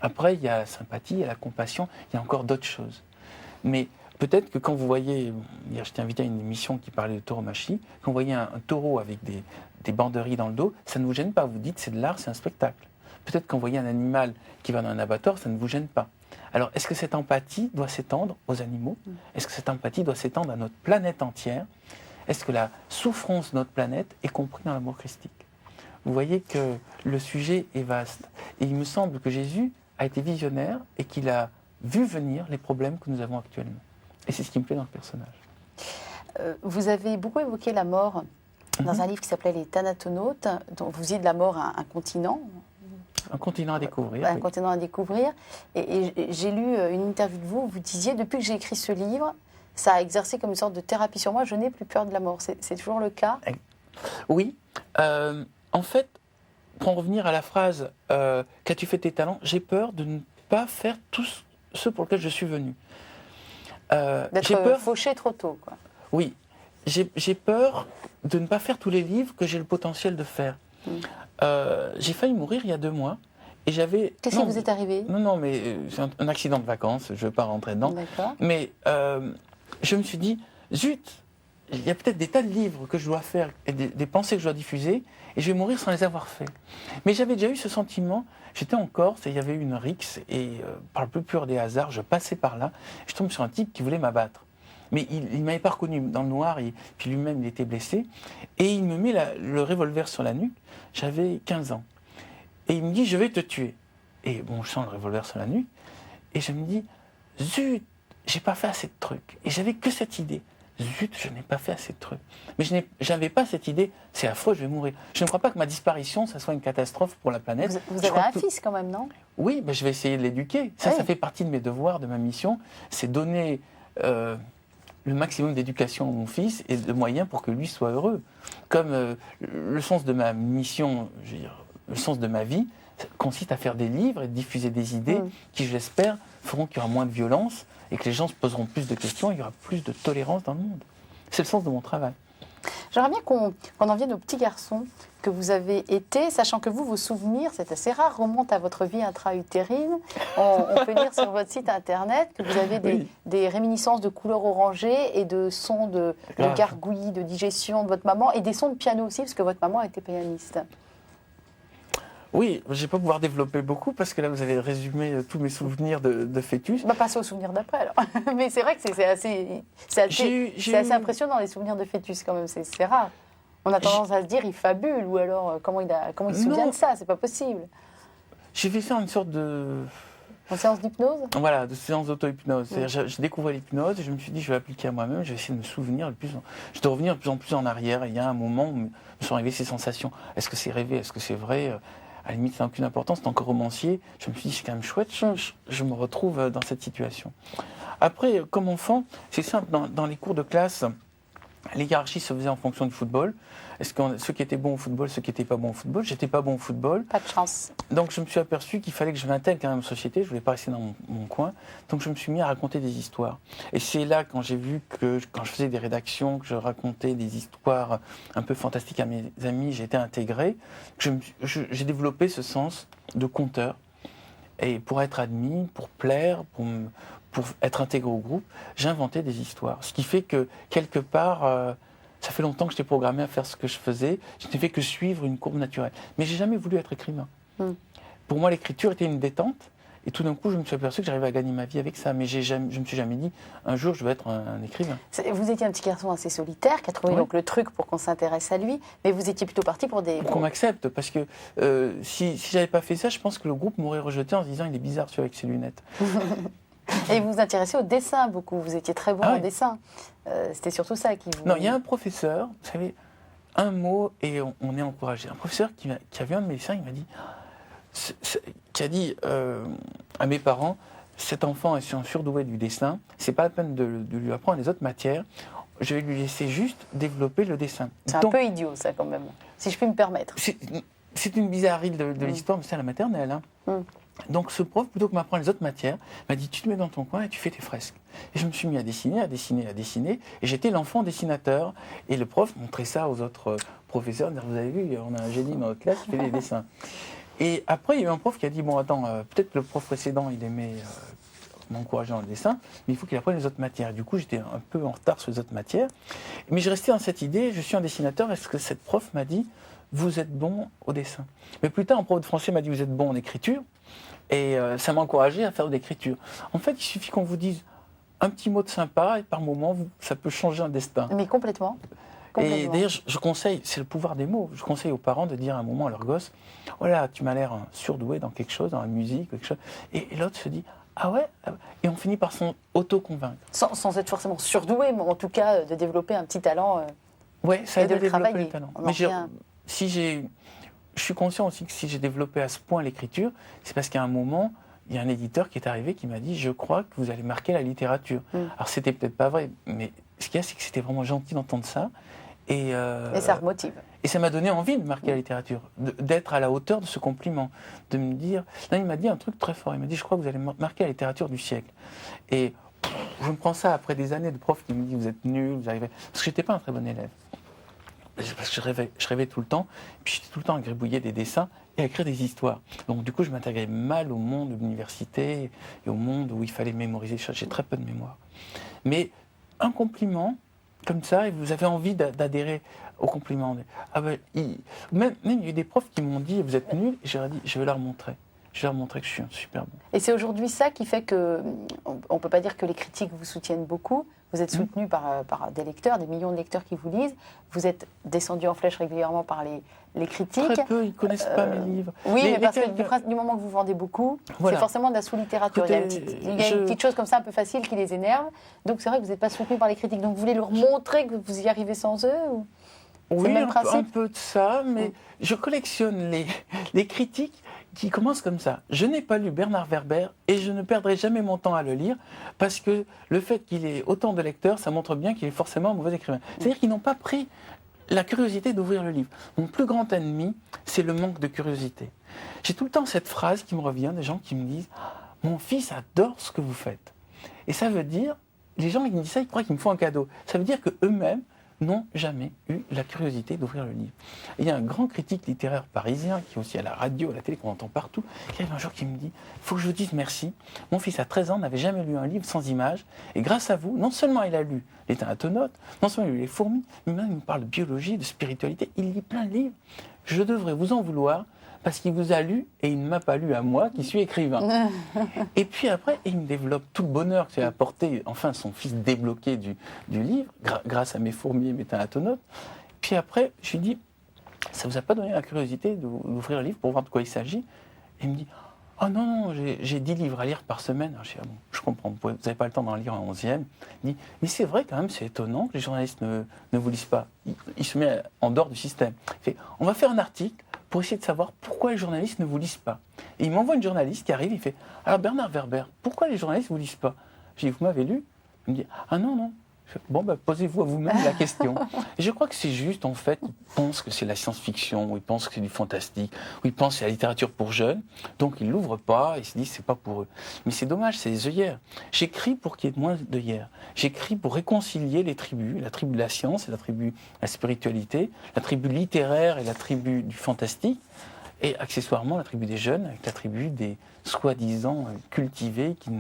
Après, il y a la sympathie, il y a la compassion, il y a encore d'autres choses. Mais peut-être que quand vous voyez, hier j'étais invité à une émission qui parlait de tauromachie, quand vous voyez un taureau avec des banderies dans le dos, ça ne vous gêne pas, vous dites c'est de l'art, c'est un spectacle. Peut-être quand vous voyez un animal qui va dans un abattoir, ça ne vous gêne pas. Alors, est-ce que cette empathie doit s'étendre aux animaux? Est-ce que cette empathie doit s'étendre à notre planète entière? Est-ce que la souffrance de notre planète est comprise dans l'amour christique? vous voyez que le sujet est vaste. Et il me semble que Jésus a été visionnaire et qu'il a vu venir les problèmes que nous avons actuellement. Et c'est ce qui me plaît dans le personnage. Vous avez beaucoup évoqué la mort dans un livre qui s'appelait Les Thanatonautes, dont vous disiez de la mort un continent. Un continent à découvrir. Un oui. continent à découvrir. Et j'ai lu une interview de vous où vous disiez, depuis que j'ai écrit ce livre, ça a exercé comme une sorte de thérapie sur moi, je n'ai plus peur de la mort. C'est toujours le cas? Oui. En fait, pour en revenir à la phrase « Qu'as-tu fait de tes talents ?» j'ai peur de ne pas faire tout ce pour lequel je suis venu. D'être fauché trop tôt, quoi. Oui. J'ai peur de ne pas faire tous les livres que j'ai le potentiel de faire. J'ai failli mourir il y a 2 mois. Et j'avais... Qu'est-ce qui vous est arrivé? Non, mais c'est un accident de vacances, je ne veux pas rentrer dedans. D'accord. Mais je me suis dit, zut, il y a peut-être des tas de livres que je dois faire et des pensées que je dois diffuser, et je vais mourir sans les avoir faits. Mais j'avais déjà eu ce sentiment, j'étais en Corse et il y avait eu une rixe, et par le plus pur des hasards, je passais par là, je tombe sur un type qui voulait m'abattre. Mais il ne m'avait pas reconnu dans le noir, puis lui-même il était blessé, et il me met le revolver sur la nuque, j'avais 15 ans. Et il me dit, je vais te tuer. Et bon, je sens le revolver sur la nuque, et je me dis, zut, j'ai pas fait assez de trucs. Et j'avais que cette idée. Zut, je n'ai pas fait assez de trucs. Mais je n'avais pas cette idée, c'est affreux, je vais mourir. Je ne crois pas que ma disparition, ça soit une catastrophe pour la planète. Vous avez un fils quand même, non? Oui, ben, je vais essayer de l'éduquer. Ça fait partie de mes devoirs, de ma mission. C'est donner le maximum d'éducation à mon fils et de moyens pour que lui soit heureux. Comme le sens de ma mission, je veux dire, le sens de ma vie, consiste à faire des livres et diffuser des idées qui, je l'espère, feront qu'il y aura moins de violence et que les gens se poseront plus de questions et il y aura plus de tolérance dans le monde. C'est le sens de mon travail. J'aimerais bien qu'on en vienne aux petits garçons que vous avez été, sachant que vous, vos souvenirs, c'est assez rare, remontent à votre vie intra-utérine. On peut lire sur votre site internet que vous avez des réminiscences de couleurs orangées et de sons de gargouillis, de digestion de votre maman, et des sons de piano aussi, parce que votre maman était pianiste. Oui, je ne vais pas pouvoir développer beaucoup parce que là, vous avez résumé tous mes souvenirs de fœtus. On va passer aux souvenirs d'après, alors. Mais c'est vrai que c'est assez impressionnant, les souvenirs de fœtus, quand même. C'est rare. On a tendance à se dire, il fabule, ou alors, comment il se souvient de ça? C'est pas possible. J'ai fait ça une sorte de... En séance d'hypnose? Voilà, de séance d'auto-hypnose. C'est-à-dire, je découvrais l'hypnose et je me suis dit, je vais appliquer à moi-même, je vais essayer de me souvenir je dois revenir de plus en plus en arrière. Et il y a un moment où me sont arrivées ces sensations. Est-ce que c'est rêvé? Est-ce que c'est vrai? À la limite, ça n'a aucune importance. En tant que romancier, je me suis dit, c'est quand même chouette, je me retrouve dans cette situation. Après, comme enfant, c'est simple, dans les cours de classe, les hiérarchies se faisaient en fonction du football. Est-ce que ceux qui étaient bons au football, ceux qui n'étaient pas bons au football? J'étais pas bon au football. Pas de chance. Donc je me suis aperçu qu'il fallait que je m'intègre quand même en société. Je ne voulais pas rester dans mon coin. Donc je me suis mis à raconter des histoires. Et c'est là, quand j'ai vu que, quand je faisais des rédactions, que je racontais des histoires un peu fantastiques à mes amis, j'ai été intégré, que j'ai développé ce sens de conteur. Et pour être admis, pour plaire, pour être intégré au groupe, j'inventais des histoires. Ce qui fait que, quelque part, ça fait longtemps que j'étais programmé à faire ce que je faisais. Je n'ai fait que suivre une courbe naturelle. Mais j'ai jamais voulu être écrivain. Pour moi, l'écriture était une détente. Et tout d'un coup, je me suis aperçu que j'arrivais à gagner ma vie avec ça. Mais je ne me suis jamais dit, un jour, je vais être un écrivain. Vous étiez un petit garçon assez solitaire, qui a trouvé donc le truc pour qu'on s'intéresse à lui. Mais vous étiez plutôt parti pour des... Pour qu'on m'accepte. Parce que si je n'avais pas fait ça, je pense que le groupe m'aurait rejeté en se disant, il est bizarre, celui avec ses lunettes. Et vous vous intéressez au dessin beaucoup. Vous étiez très bon au dessin. C'était surtout ça qui vous... Non, il y a un professeur, vous savez, un mot et on est encouragé. Un professeur qui a vu un de mes dessins, il m'a dit... qui a dit à mes parents, cet enfant est un surdoué du dessin, c'est pas la peine de lui apprendre les autres matières, je vais lui laisser juste développer le dessin. C'est un peu idiot ça quand même, si je puis me permettre. C'est une bizarrerie de l'histoire, mais c'est à la maternelle. Hein. Donc ce prof, plutôt que m'apprendre les autres matières, m'a dit tu te mets dans ton coin et tu fais tes fresques. Et je me suis mis à dessiner, et j'étais l'enfant dessinateur. Et le prof montrait ça aux autres professeurs, vous avez vu, on a un génie dans notre classe qui fait des dessins. Et après, il y a eu un prof qui a dit, bon, attends, peut-être que le prof précédent, il aimait m'encourager dans le dessin, mais il faut qu'il apprenne les autres matières. Du coup, j'étais un peu en retard sur les autres matières. Mais je restais dans cette idée, je suis un dessinateur, est-ce que cette prof m'a dit, vous êtes bon au dessin? Mais plus tard, un prof de français m'a dit, vous êtes bon en écriture, et ça m'a encouragé à faire de l'écriture. En fait, il suffit qu'on vous dise un petit mot de sympa, et par moment, ça peut changer un destin. Mais complètement. Et d'ailleurs, je conseille, c'est le pouvoir des mots, je conseille aux parents de dire à un moment à leur gosse, voilà, tu m'as l'air surdoué dans quelque chose, dans la musique, quelque chose. Et l'autre se dit, ah ouais. Et on finit par s'auto-convaincre. Sans être forcément surdoué, mais en tout cas de développer un petit talent. Oui, ça aide à développer travailler. le talent. Mais je suis conscient aussi que si j'ai développé à ce point l'écriture, c'est parce qu'à un moment, il y a un éditeur qui est arrivé qui m'a dit « Je crois que vous allez marquer la littérature ». Alors, c'était peut-être pas vrai, mais ce qu'il y a, c'est que c'était vraiment gentil d'entendre ça. Et ça remotive. Et ça m'a donné envie de marquer la littérature, d'être à la hauteur de ce compliment, de me dire... Là, il m'a dit un truc très fort. Il m'a dit « Je crois que vous allez marquer la littérature du siècle ». Et je me prends ça après des années de prof qui me dit « Vous êtes nul, vous arrivez... » Parce que je n'étais pas un très bon élève. Parce que je rêvais tout le temps, puis j'étais tout le temps à gribouiller des dessins et à écrire des histoires. Donc du coup, je m'intégrais mal au monde de l'université et au monde où il fallait mémoriser. J'ai très peu de mémoire. Mais un compliment, comme ça, et vous avez envie d'adhérer au compliment. Ah ben, même il y a eu des profs qui m'ont dit « Vous êtes nuls », et je leur ai dit « Je vais leur montrer ». Je vais leur montrer que je suis un super bon. Et c'est aujourd'hui ça qui fait que, on ne peut pas dire que les critiques vous soutiennent beaucoup. Vous êtes soutenu par des lecteurs, des millions de lecteurs qui vous lisent. Vous êtes descendu en flèche régulièrement par les critiques. Très peu, ils ne connaissent pas mes livres. Oui, mais parce que du moment que vous vendez beaucoup, c'est forcément de la sous-littérature. Il y a une petite chose comme ça un peu facile qui les énerve. Donc c'est vrai que vous n'êtes pas soutenu par les critiques. Donc vous voulez leur montrer que vous y arrivez sans eux ou... Oui, le même principe. Un peu de ça, mais je collectionne les critiques qui commence comme ça. Je n'ai pas lu Bernard Werber et je ne perdrai jamais mon temps à le lire parce que le fait qu'il ait autant de lecteurs, ça montre bien qu'il est forcément un mauvais écrivain. C'est-à-dire qu'ils n'ont pas pris la curiosité d'ouvrir le livre. Mon plus grand ennemi, c'est le manque de curiosité. J'ai tout le temps cette phrase qui me revient, des gens qui me disent « Mon fils adore ce que vous faites ». Et ça veut dire, les gens qui me disent ça, ils croient qu'ils me font un cadeau. Ça veut dire qu'eux-mêmes n'ont jamais eu la curiosité d'ouvrir le livre. Et il y a un grand critique littéraire parisien, qui est aussi à la radio, à la télé, qu'on entend partout, qui arrive un jour qui me dit « Il faut que je vous dise merci. Mon fils à 13 ans n'avait jamais lu un livre sans images, et grâce à vous, non seulement il a lu Les Thanatonautes, non seulement il a lu Les Fourmis, mais même il me parle de biologie, de spiritualité, il lit plein de livres. Je devrais vous en vouloir, parce qu'il vous a lu et il ne m'a pas lu à moi qui suis écrivain. » Et puis après, il me développe tout le bonheur que j'ai apporté, enfin son fils débloqué du livre, grâce à mes fourmis et mes thanatonautes. Puis après, je lui dis, ça vous a pas donné la curiosité d'ouvrir le livre pour voir de quoi il s'agit? Et il me dit, oh non, j'ai 10 livres à lire par semaine. Alors je dis, ah bon, je comprends, vous n'avez pas le temps d'en lire un 11e. Il dit, mais c'est vrai quand même, c'est étonnant que les journalistes ne vous lisent pas. Il se met en dehors du système. Il fait, on va faire un article pour essayer de savoir pourquoi les journalistes ne vous lisent pas. Et il m'envoie une journaliste qui arrive, il fait « Alors Bernard Werber, pourquoi les journalistes ne vous lisent pas ?» Je dis « Vous m'avez lu ?» Il me dit « Ah non, non. » Bon, posez-vous à vous-même la question. Et je crois que c'est juste, en fait, ils pensent que c'est la science-fiction, ou ils pensent que c'est du fantastique, ou ils pensent que c'est la littérature pour jeunes, donc ils ne l'ouvrent pas, ils se disent que ce n'est pas pour eux. Mais c'est dommage, c'est des œillères. J'écris pour qu'il y ait moins d'œillères. J'écris pour réconcilier les tribus, la tribu de la science et la tribu de la spiritualité, la tribu littéraire et la tribu du fantastique, et accessoirement la tribu des jeunes avec la tribu des soi-disant cultivés qui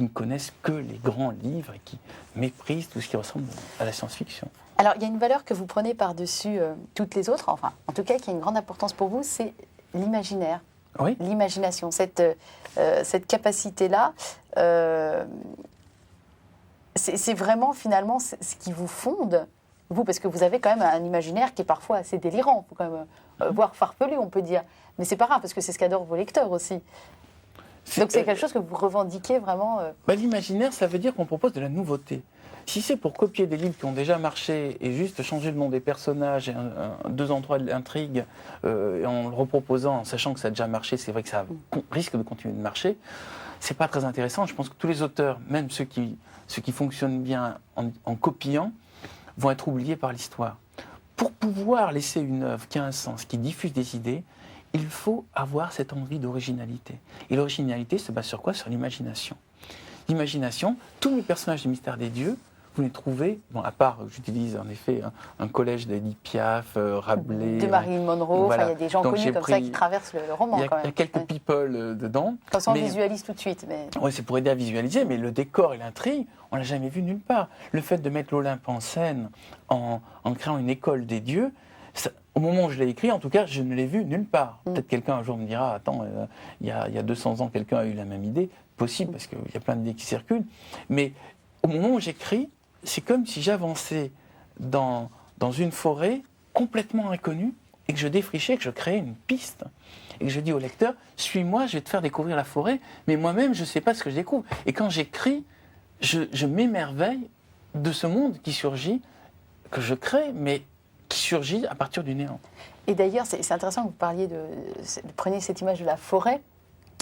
ne connaissent que les grands livres et qui méprisent tout ce qui ressemble à la science-fiction. Alors, il y a une valeur que vous prenez par-dessus toutes les autres, enfin, en tout cas, qui a une grande importance pour vous, c'est l'imaginaire, oui. L'imagination, cette capacité-là. C'est vraiment, finalement, ce qui vous fonde, vous, parce que vous avez quand même un imaginaire qui est parfois assez délirant, faut quand même, voire farfelu, on peut dire. Mais c'est pas grave, parce que c'est ce qu'adorent vos lecteurs aussi. Donc c'est quelque chose que vous revendiquez vraiment. L'imaginaire, ça veut dire qu'on propose de la nouveauté. Si c'est pour copier des livres qui ont déjà marché et juste changer le nom des personnages, et deux endroits de l'intrigue, en le reproposant, en sachant que ça a déjà marché, c'est vrai que ça risque de continuer de marcher, c'est pas très intéressant. Je pense que tous les auteurs, même ceux qui fonctionnent bien en copiant, vont être oubliés par l'histoire. Pour pouvoir laisser une œuvre qui a un sens, qui diffuse des idées, il faut avoir cette envie d'originalité. Et l'originalité se base sur quoi? Sur l'imagination. L'imagination, tous les personnages du Mystère des Dieux, vous les trouvez, bon, à part, j'utilise en effet un collège d'Edith Piaf, Rabelais... De Marilyn Monroe, voilà. Il y a des gens connus comme ça qui traversent le roman quand même. Il y a quelques people dedans. Comme ça on visualise tout de suite. Mais... Oui, c'est pour aider à visualiser, mais le décor et l'intrigue, on ne l'a jamais vu nulle part. Le fait de mettre l'Olympe en scène en créant une école des dieux, ça, au moment où je l'ai écrit, en tout cas, je ne l'ai vu nulle part. Peut-être quelqu'un un jour me dira, attends, il y a 200 ans, quelqu'un a eu la même idée. Possible, parce qu'il y a plein d'idées qui circulent. Mais au moment où j'écris, c'est comme si j'avançais dans dans une forêt complètement inconnue et que je défrichais, que je créais une piste. Et que je dis au lecteur, suis-moi, je vais te faire découvrir la forêt, mais moi-même, je ne sais pas ce que je découvre. Et quand j'écris, je m'émerveille de ce monde qui surgit, que je crée, mais qui surgit à partir du néant. Et d'ailleurs, c'est intéressant que vous parliez preniez cette image de la forêt.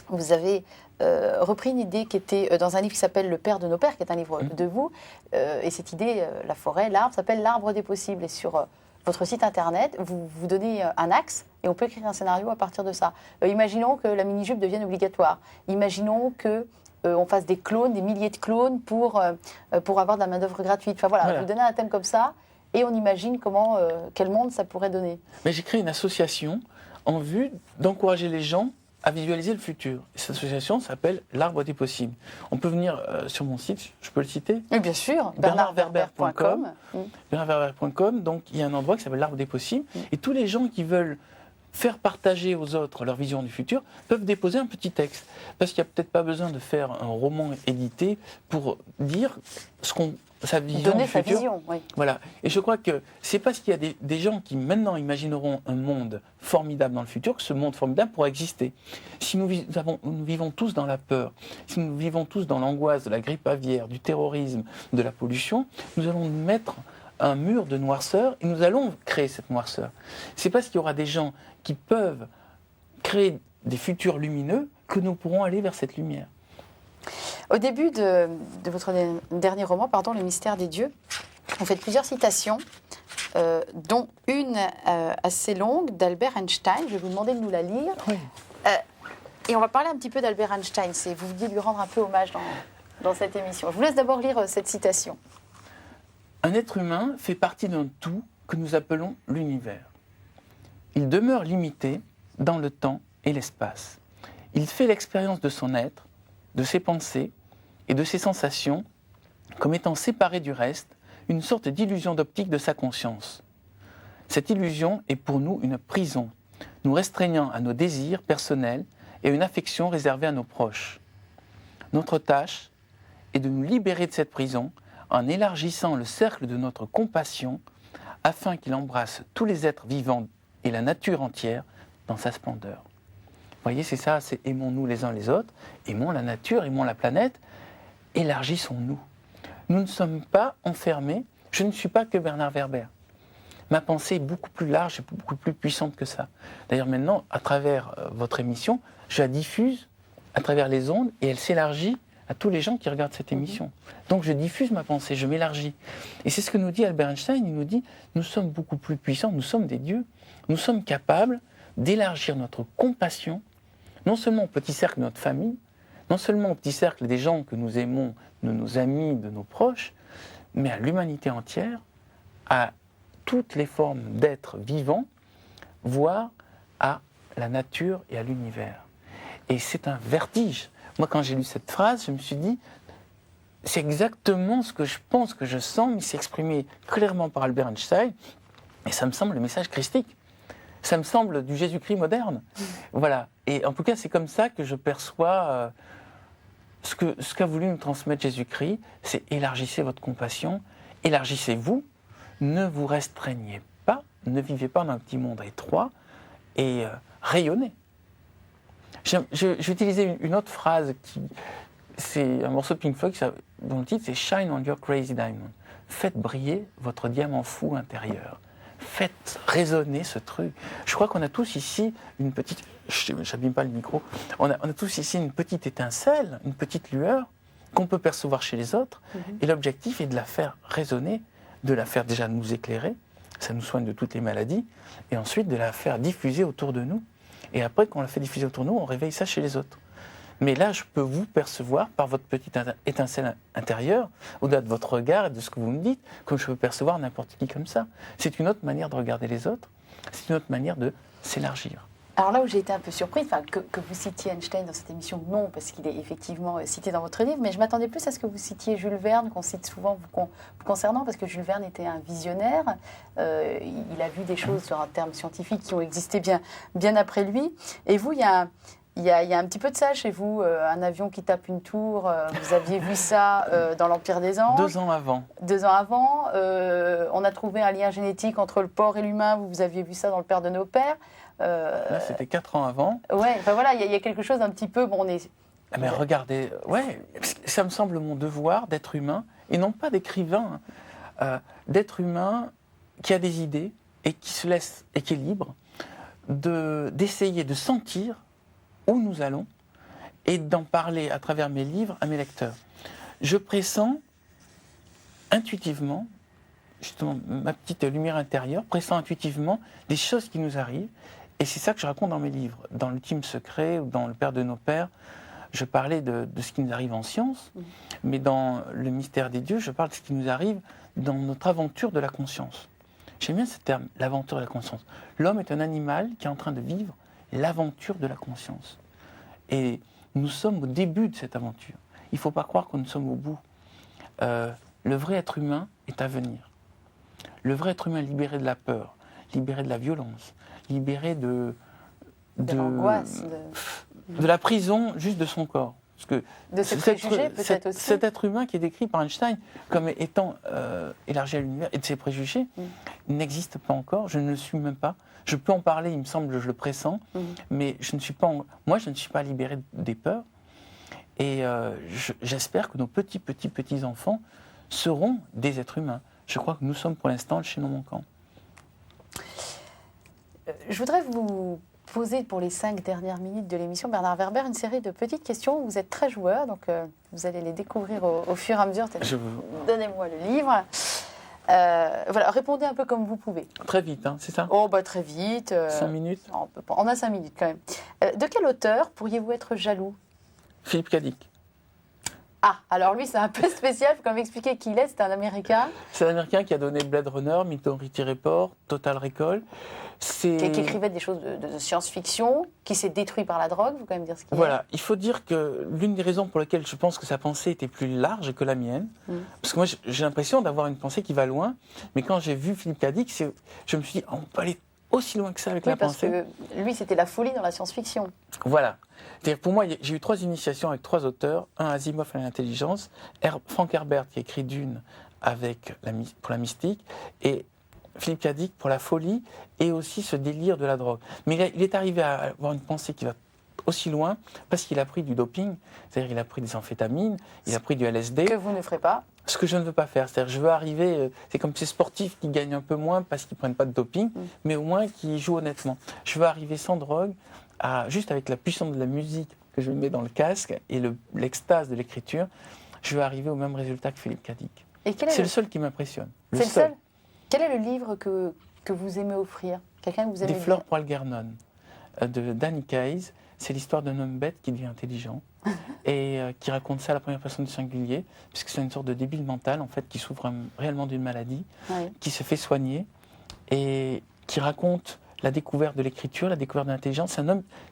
Vous avez repris une idée qui était dans un livre qui s'appelle Le Père de nos Pères, qui est un livre de vous. Et cette idée, la forêt, l'arbre, s'appelle l'Arbre des possibles. Et sur votre site internet, vous donnez un axe et on peut écrire un scénario à partir de ça. Imaginons que la mini-jupe devienne obligatoire. Imaginons que on fasse des clones, des milliers de clones pour avoir de la main-d'œuvre gratuite. Enfin voilà, vous donnez un thème comme ça et on imagine quel monde ça pourrait donner. Mais j'ai créé une association en vue d'encourager les gens à visualiser le futur. Et cette association s'appelle l'Arbre des possibles. On peut venir sur mon site, je peux le citer ? Oui, bien sûr, bernardwerber.com. bernardwerber.com, donc il y a un endroit qui s'appelle l'Arbre des possibles, et tous les gens qui veulent faire partager aux autres leur vision du futur peuvent déposer un petit texte. Parce qu'il n'y a peut-être pas besoin de faire un roman édité pour dire sa vision donner du futur. Sa vision, oui. Voilà. Et je crois que c'est parce qu'il y a des gens qui maintenant imagineront un monde formidable dans le futur que ce monde formidable pourra exister. Si nous vivons tous dans la peur, si nous vivons tous dans l'angoisse de la grippe aviaire, du terrorisme, de la pollution, nous allons nous mettre un mur de noirceur et nous allons créer cette noirceur. C'est parce qu'il y aura des gens qui peuvent créer des futurs lumineux que nous pourrons aller vers cette lumière. Au début de votre dernier roman, Le mystère des dieux, vous faites plusieurs citations, dont une assez longue d'Albert Einstein. Je vais vous demander de nous la lire. Oui. Et on va parler un petit peu d'Albert Einstein. Vous vouliez lui rendre un peu hommage dans cette émission. Je vous laisse d'abord lire cette citation. Un être humain fait partie d'un tout que nous appelons l'univers. Il demeure limité dans le temps et l'espace. Il fait l'expérience de son être, de ses pensées et de ses sensations comme étant séparés du reste, une sorte d'illusion d'optique de sa conscience. Cette illusion est pour nous une prison, nous restreignant à nos désirs personnels et à une affection réservée à nos proches. Notre tâche est de nous libérer de cette prison en élargissant le cercle de notre compassion afin qu'il embrasse tous les êtres vivants et la nature entière dans sa splendeur. Vous voyez, c'est ça, c'est aimons-nous les uns les autres, aimons la nature, aimons la planète, élargissons-nous. Nous ne sommes pas enfermés, je ne suis pas que Bernard Werber. Ma pensée est beaucoup plus large et beaucoup plus puissante que ça. D'ailleurs maintenant, à travers votre émission, je la diffuse à travers les ondes et elle s'élargit à tous les gens qui regardent cette émission. Donc je diffuse ma pensée, je m'élargis. Et c'est ce que nous dit Albert Einstein, il nous dit, nous sommes beaucoup plus puissants, nous sommes des dieux. Nous sommes capables d'élargir notre compassion, non seulement au petit cercle de notre famille, non seulement au petit cercle des gens que nous aimons, de nos amis, de nos proches, mais à l'humanité entière, à toutes les formes d'êtres vivants, voire à la nature et à l'univers. Et c'est un vertige. Moi, quand j'ai lu cette phrase, je me suis dit, c'est exactement ce que je pense, que je sens, mais c'est exprimé clairement par Albert Einstein, et ça me semble le message christique. Ça me semble du Jésus-Christ moderne. Voilà. Et en tout cas, c'est comme ça que je perçois ce qu'a voulu nous transmettre Jésus-Christ, c'est élargissez votre compassion, élargissez-vous, ne vous restreignez pas, ne vivez pas dans un petit monde étroit et rayonnez. J'ai utilisé une autre phrase, c'est un morceau de Pink Floyd dont le titre c'est Shine on your crazy diamond. Faites briller votre diamant fou intérieur. Faites résonner ce truc. Je crois qu'on a tous ici une petite... Je n'abîme pas le micro. On a tous ici une petite étincelle, une petite lueur qu'on peut percevoir chez les autres. Et l'objectif est de la faire résonner, de la faire déjà nous éclairer, ça nous soigne de toutes les maladies, et ensuite de la faire diffuser autour de nous. Et après, quand on la fait diffuser autour de nous, on réveille ça chez les autres. Mais là, je peux vous percevoir par votre petite étincelle intérieure, au-delà de votre regard et de ce que vous me dites, comme je peux percevoir n'importe qui comme ça. C'est une autre manière de regarder les autres, c'est une autre manière de s'élargir. Alors là où j'ai été un peu surprise, que vous citiez Einstein dans cette émission, non, parce qu'il est effectivement cité dans votre livre, mais je m'attendais plus à ce que vous citiez Jules Verne, qu'on cite souvent vous concernant, parce que Jules Verne était un visionnaire, il a vu des choses sur un terme scientifique qui ont existé bien après lui, et vous, il y a Il y a un petit peu de ça chez vous, un avion qui tape une tour. Vous aviez vu ça dans l'Empire des Anges. 2 ans avant. 2 ans avant. On a trouvé un lien génétique entre le porc et l'humain. Vous aviez vu ça dans le Père de nos pères. Là, c'était 4 ans avant. Ouais, enfin voilà, il y a quelque chose un petit peu. Bon, on est. Mais regardez, ça me semble mon devoir d'être humain, et non pas d'écrivain, d'être humain qui a des idées et qui se laisse, et qui est libre, d'essayer de sentir où nous allons et d'en parler à travers mes livres à mes lecteurs. Je pressens intuitivement, justement, ma petite lumière intérieure, pressent intuitivement des choses qui nous arrivent, et c'est ça que je raconte dans mes livres. Dans l'Ultime Secret ou dans Le Père de nos pères, je parlais de ce qui nous arrive en science, mais dans Le Mystère des dieux, je parle de ce qui nous arrive dans notre aventure de la conscience. J'aime bien ce terme, l'aventure de la conscience. L'homme est un animal qui est en train de vivre l'aventure de la conscience. Et nous sommes au début de cette aventure. Il ne faut pas croire que nous sommes au bout. Le vrai être humain est à venir. Le vrai être humain libéré de la peur, libéré de la violence, libéré de l'angoisse. De la prison juste de son corps. Parce que de ses préjugés, peut-être aussi. Cet être humain qui est décrit par Einstein comme étant élargi à l'univers et de ses préjugés n'existe pas encore. Je ne le suis même pas. Je peux en parler, il me semble, je le pressens, mais je ne suis pas moi, je ne suis pas libéré des peurs. Et j'espère que nos petits enfants seront des êtres humains. Je crois que nous sommes pour l'instant le chaînon manquant. Je voudrais vous poser pour les 5 dernières minutes de l'émission, Bernard Werber, une série de petites questions. Vous êtes très joueur, donc vous allez les découvrir au fur et à mesure. Donnez-moi le livre. Voilà, répondez un peu comme vous pouvez. Très vite, hein, c'est ça? Oh, bah très vite. 5 minutes? On a 5 minutes quand même. De quel auteur pourriez-vous être jaloux? Philippe K. Dick. Ah, alors lui, c'est un peu spécial. Il faut quand même expliquer qui il est. C'est un Américain. C'est un Américain qui a donné Blade Runner, Minority Report, Total Recall. Qui écrivait des choses de science-fiction, qui s'est détruit par la drogue, il faut quand même dire ce qu'il y a. Voilà, il faut dire que l'une des raisons pour lesquelles je pense que sa pensée était plus large que la mienne, parce que moi j'ai l'impression d'avoir une pensée qui va loin, mais quand j'ai vu Philippe K. Dick, je me suis dit, on peut aller aussi loin que ça avec la pensée. Parce que lui, c'était la folie dans la science-fiction. Voilà. C'est-à-dire, pour moi, j'ai eu 3 initiations avec 3 auteurs. Un, Asimov à l'intelligence, Frank Herbert qui a écrit Dune pour la mystique, et Philippe K. Dick pour la folie et aussi ce délire de la drogue. Mais il est arrivé à avoir une pensée qui va aussi loin parce qu'il a pris du doping, c'est-à-dire qu'il a pris des amphétamines, il a pris du LSD. Que vous ne ferez pas. Ce que je ne veux pas faire, c'est-à-dire je veux arriver, c'est comme ces sportifs qui gagnent un peu moins parce qu'ils ne prennent pas de doping, mais au moins qui jouent honnêtement. Je veux arriver sans drogue, juste avec la puissance de la musique que je mets dans le casque et l'extase de l'écriture, je veux arriver au même résultat que Philippe K. Dick. C'est le seul qui m'impressionne. C'est le seul. Quel est le livre que vous aimez offrir? Quelqu'un que vous aimez Des fleurs pour Algernon, de Danny Kaye. C'est l'histoire d'un homme bête qui devient intelligent et qui raconte ça à la première personne du singulier, puisque c'est une sorte de débile mental, en fait, qui souffre réellement d'une maladie, qui se fait soigner et qui raconte la découverte de l'écriture, la découverte de l'intelligence.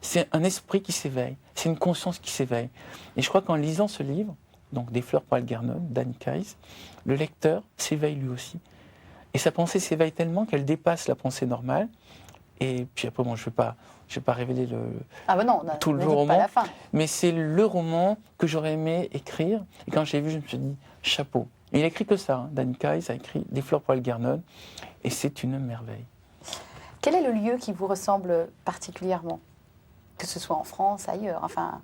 C'est un esprit qui s'éveille, c'est une conscience qui s'éveille. Et je crois qu'en lisant ce livre, donc Des fleurs pour Algernon, Danny Kaye, le lecteur s'éveille lui aussi. Et sa pensée s'éveille tellement qu'elle dépasse la pensée normale. Et puis après, bon, je ne vais pas révéler tout le roman, mais c'est le roman que j'aurais aimé écrire. Et quand je l'ai vu, je me suis dit, chapeau. Et il a écrit que ça, hein. Danny Kaye a écrit Des fleurs pour Algernon, et c'est une merveille. Quel est le lieu qui vous ressemble particulièrement? Que ce soit en France, ailleurs, enfin...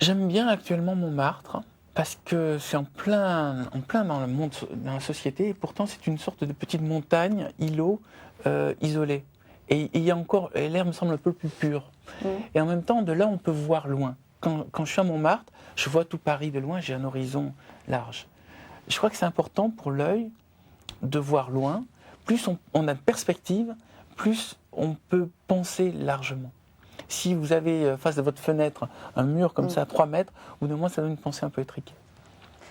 J'aime bien actuellement Montmartre, parce que c'est en plein dans le monde, dans la société, et pourtant c'est une sorte de petite montagne, îlot, isolé. Et il y a encore, l'air me semble un peu plus pur. Et en même temps, de là, on peut voir loin. Quand je suis à Montmartre, je vois tout Paris de loin, j'ai un horizon large. Je crois que c'est important pour l'œil de voir loin. Plus on a de perspective, plus on peut penser largement. Si vous avez face de votre fenêtre un mur comme ça à 3 mètres, ou de moins ça donne une pensée un peu étriquée.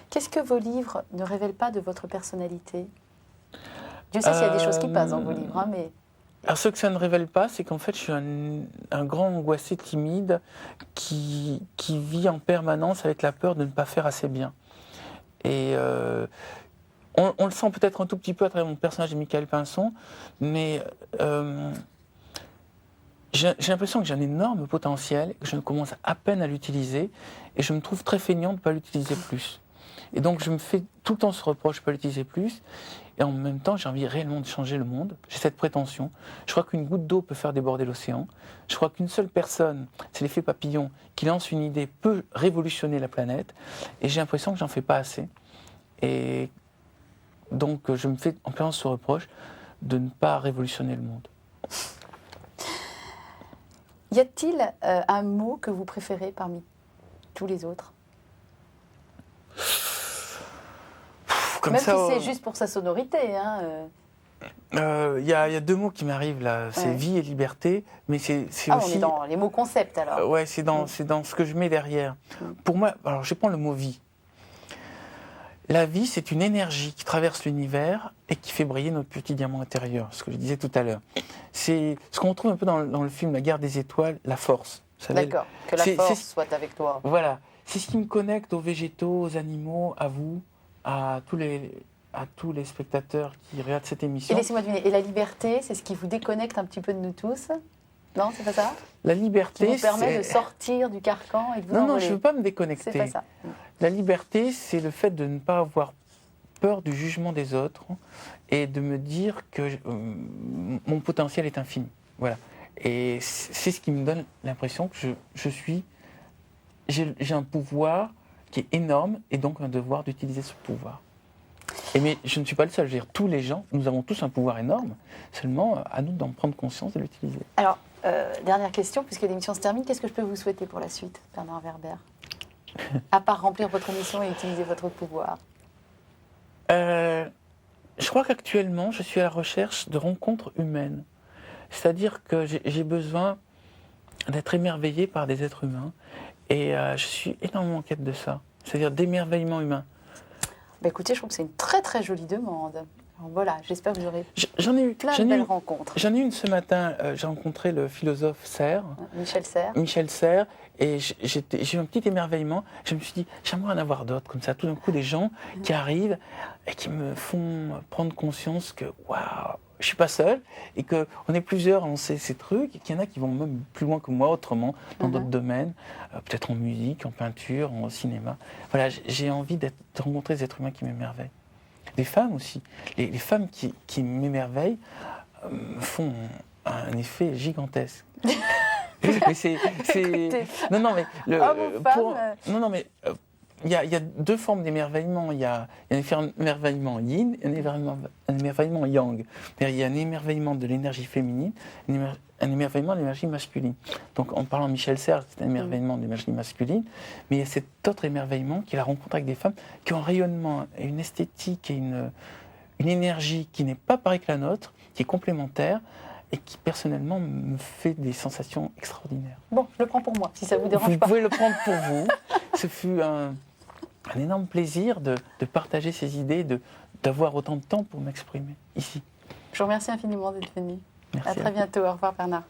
Qu'est-ce que vos livres ne révèlent pas de votre personnalité? Dieu sait s'il y a des choses qui passent dans vos livres, hein, mais... Alors ce que ça ne révèle pas, c'est qu'en fait je suis un grand angoissé timide qui vit en permanence avec la peur de ne pas faire assez bien. Et on le sent peut-être un tout petit peu à travers mon personnage de Michael Pinson, mais j'ai l'impression que j'ai un énorme potentiel, que je commence à peine à l'utiliser, et je me trouve très feignant de ne pas l'utiliser plus. Et donc je me fais tout le temps ce reproche de ne pas l'utiliser plus, et en même temps j'ai envie réellement de changer le monde. J'ai cette prétention. Je crois qu'une goutte d'eau peut faire déborder l'océan. Je crois qu'une seule personne, c'est l'effet papillon, qui lance une idée, peut révolutionner la planète, et j'ai l'impression que j'en fais pas assez. Et donc je me fais en permanence ce reproche de ne pas révolutionner le monde. Y a-t-il un mot que vous préférez parmi tous les autres? Comme Même ça, si c'est juste pour sa sonorité. Hein, y a deux mots qui m'arrivent là, c'est ouais. vie et liberté, mais c'est Ah, aussi... on est dans les mots concept alors. ouais, c'est dans ce que je mets derrière. Pour moi, alors je prends le mot vie. La vie, c'est une énergie qui traverse l'univers et qui fait briller notre petit diamant intérieur, ce que je disais tout à l'heure. C'est ce qu'on retrouve un peu dans le film La Guerre des Étoiles, la force. D'accord, que la force soit avec toi. Voilà, c'est ce qui me connecte aux végétaux, aux animaux, à vous, à tous les spectateurs qui regardent cette émission. Et laissez-moi deviner, et la liberté, c'est ce qui vous déconnecte un petit peu de nous tous? Non, c'est pas ça? La liberté, qui vous permet de sortir du carcan et de vous Non, envoler. je ne veux pas me déconnecter. C'est pas ça. La liberté, c'est le fait de ne pas avoir peur du jugement des autres et de me dire que mon potentiel est infini. Voilà. Et c'est ce qui me donne l'impression que j'ai un pouvoir qui est énorme et donc un devoir d'utiliser ce pouvoir. Mais je ne suis pas le seul. Je veux dire, tous les gens, nous avons tous un pouvoir énorme, seulement à nous d'en prendre conscience et de l'utiliser. Alors, dernière question, puisque l'émission se termine, qu'est-ce que je peux vous souhaiter pour la suite, Bernard Werber? À part remplir votre mission et utiliser votre pouvoir. Je crois qu'actuellement, je suis à la recherche de rencontres humaines. C'est-à-dire que j'ai besoin d'être émerveillé par des êtres humains. Et je suis énormément en quête de ça. C'est-à-dire d'émerveillement humain. Bah écoutez, je trouve que c'est une très très jolie demande. Alors voilà, j'espère que vous aurez J'en ai eu plein de belles rencontres. J'en ai eu une ce matin. J'ai rencontré le philosophe Serres. Michel Serres. Et j'ai eu un petit émerveillement. Je me suis dit, j'aimerais en avoir d'autres comme ça. Tout d'un coup, des gens qui arrivent et qui me font prendre conscience que, waouh, je suis pas seul et qu'on est plusieurs à lancer ces trucs et qu'il y en a qui vont même plus loin que moi autrement dans d'autres domaines, peut-être en musique, en peinture, en cinéma. Voilà, j'ai envie de rencontrer des êtres humains qui m'émerveillent. Des femmes aussi. Les femmes qui m'émerveillent me font un effet gigantesque. Mais non mais il y a deux formes d'émerveillement. Il y a un émerveillement yin et un émerveillement yang. Il y a un émerveillement de l'énergie féminine, un émerveillement de l'énergie masculine. Donc en parlant de Michel Serres, c'est un émerveillement de l'énergie masculine, mais il y a cet autre émerveillement qui est la rencontre avec des femmes qui ont un rayonnement et une esthétique et une énergie qui n'est pas pareille que la nôtre, qui est complémentaire, et qui, personnellement, me fait des sensations extraordinaires. Bon, je le prends pour moi, si ça vous dérange pas. Vous pouvez le prendre pour vous. Ce fut un énorme plaisir de partager ces idées, d'avoir autant de temps pour m'exprimer ici. Je vous remercie infiniment d'être venu. Merci. À très bientôt. Au revoir, Bernard.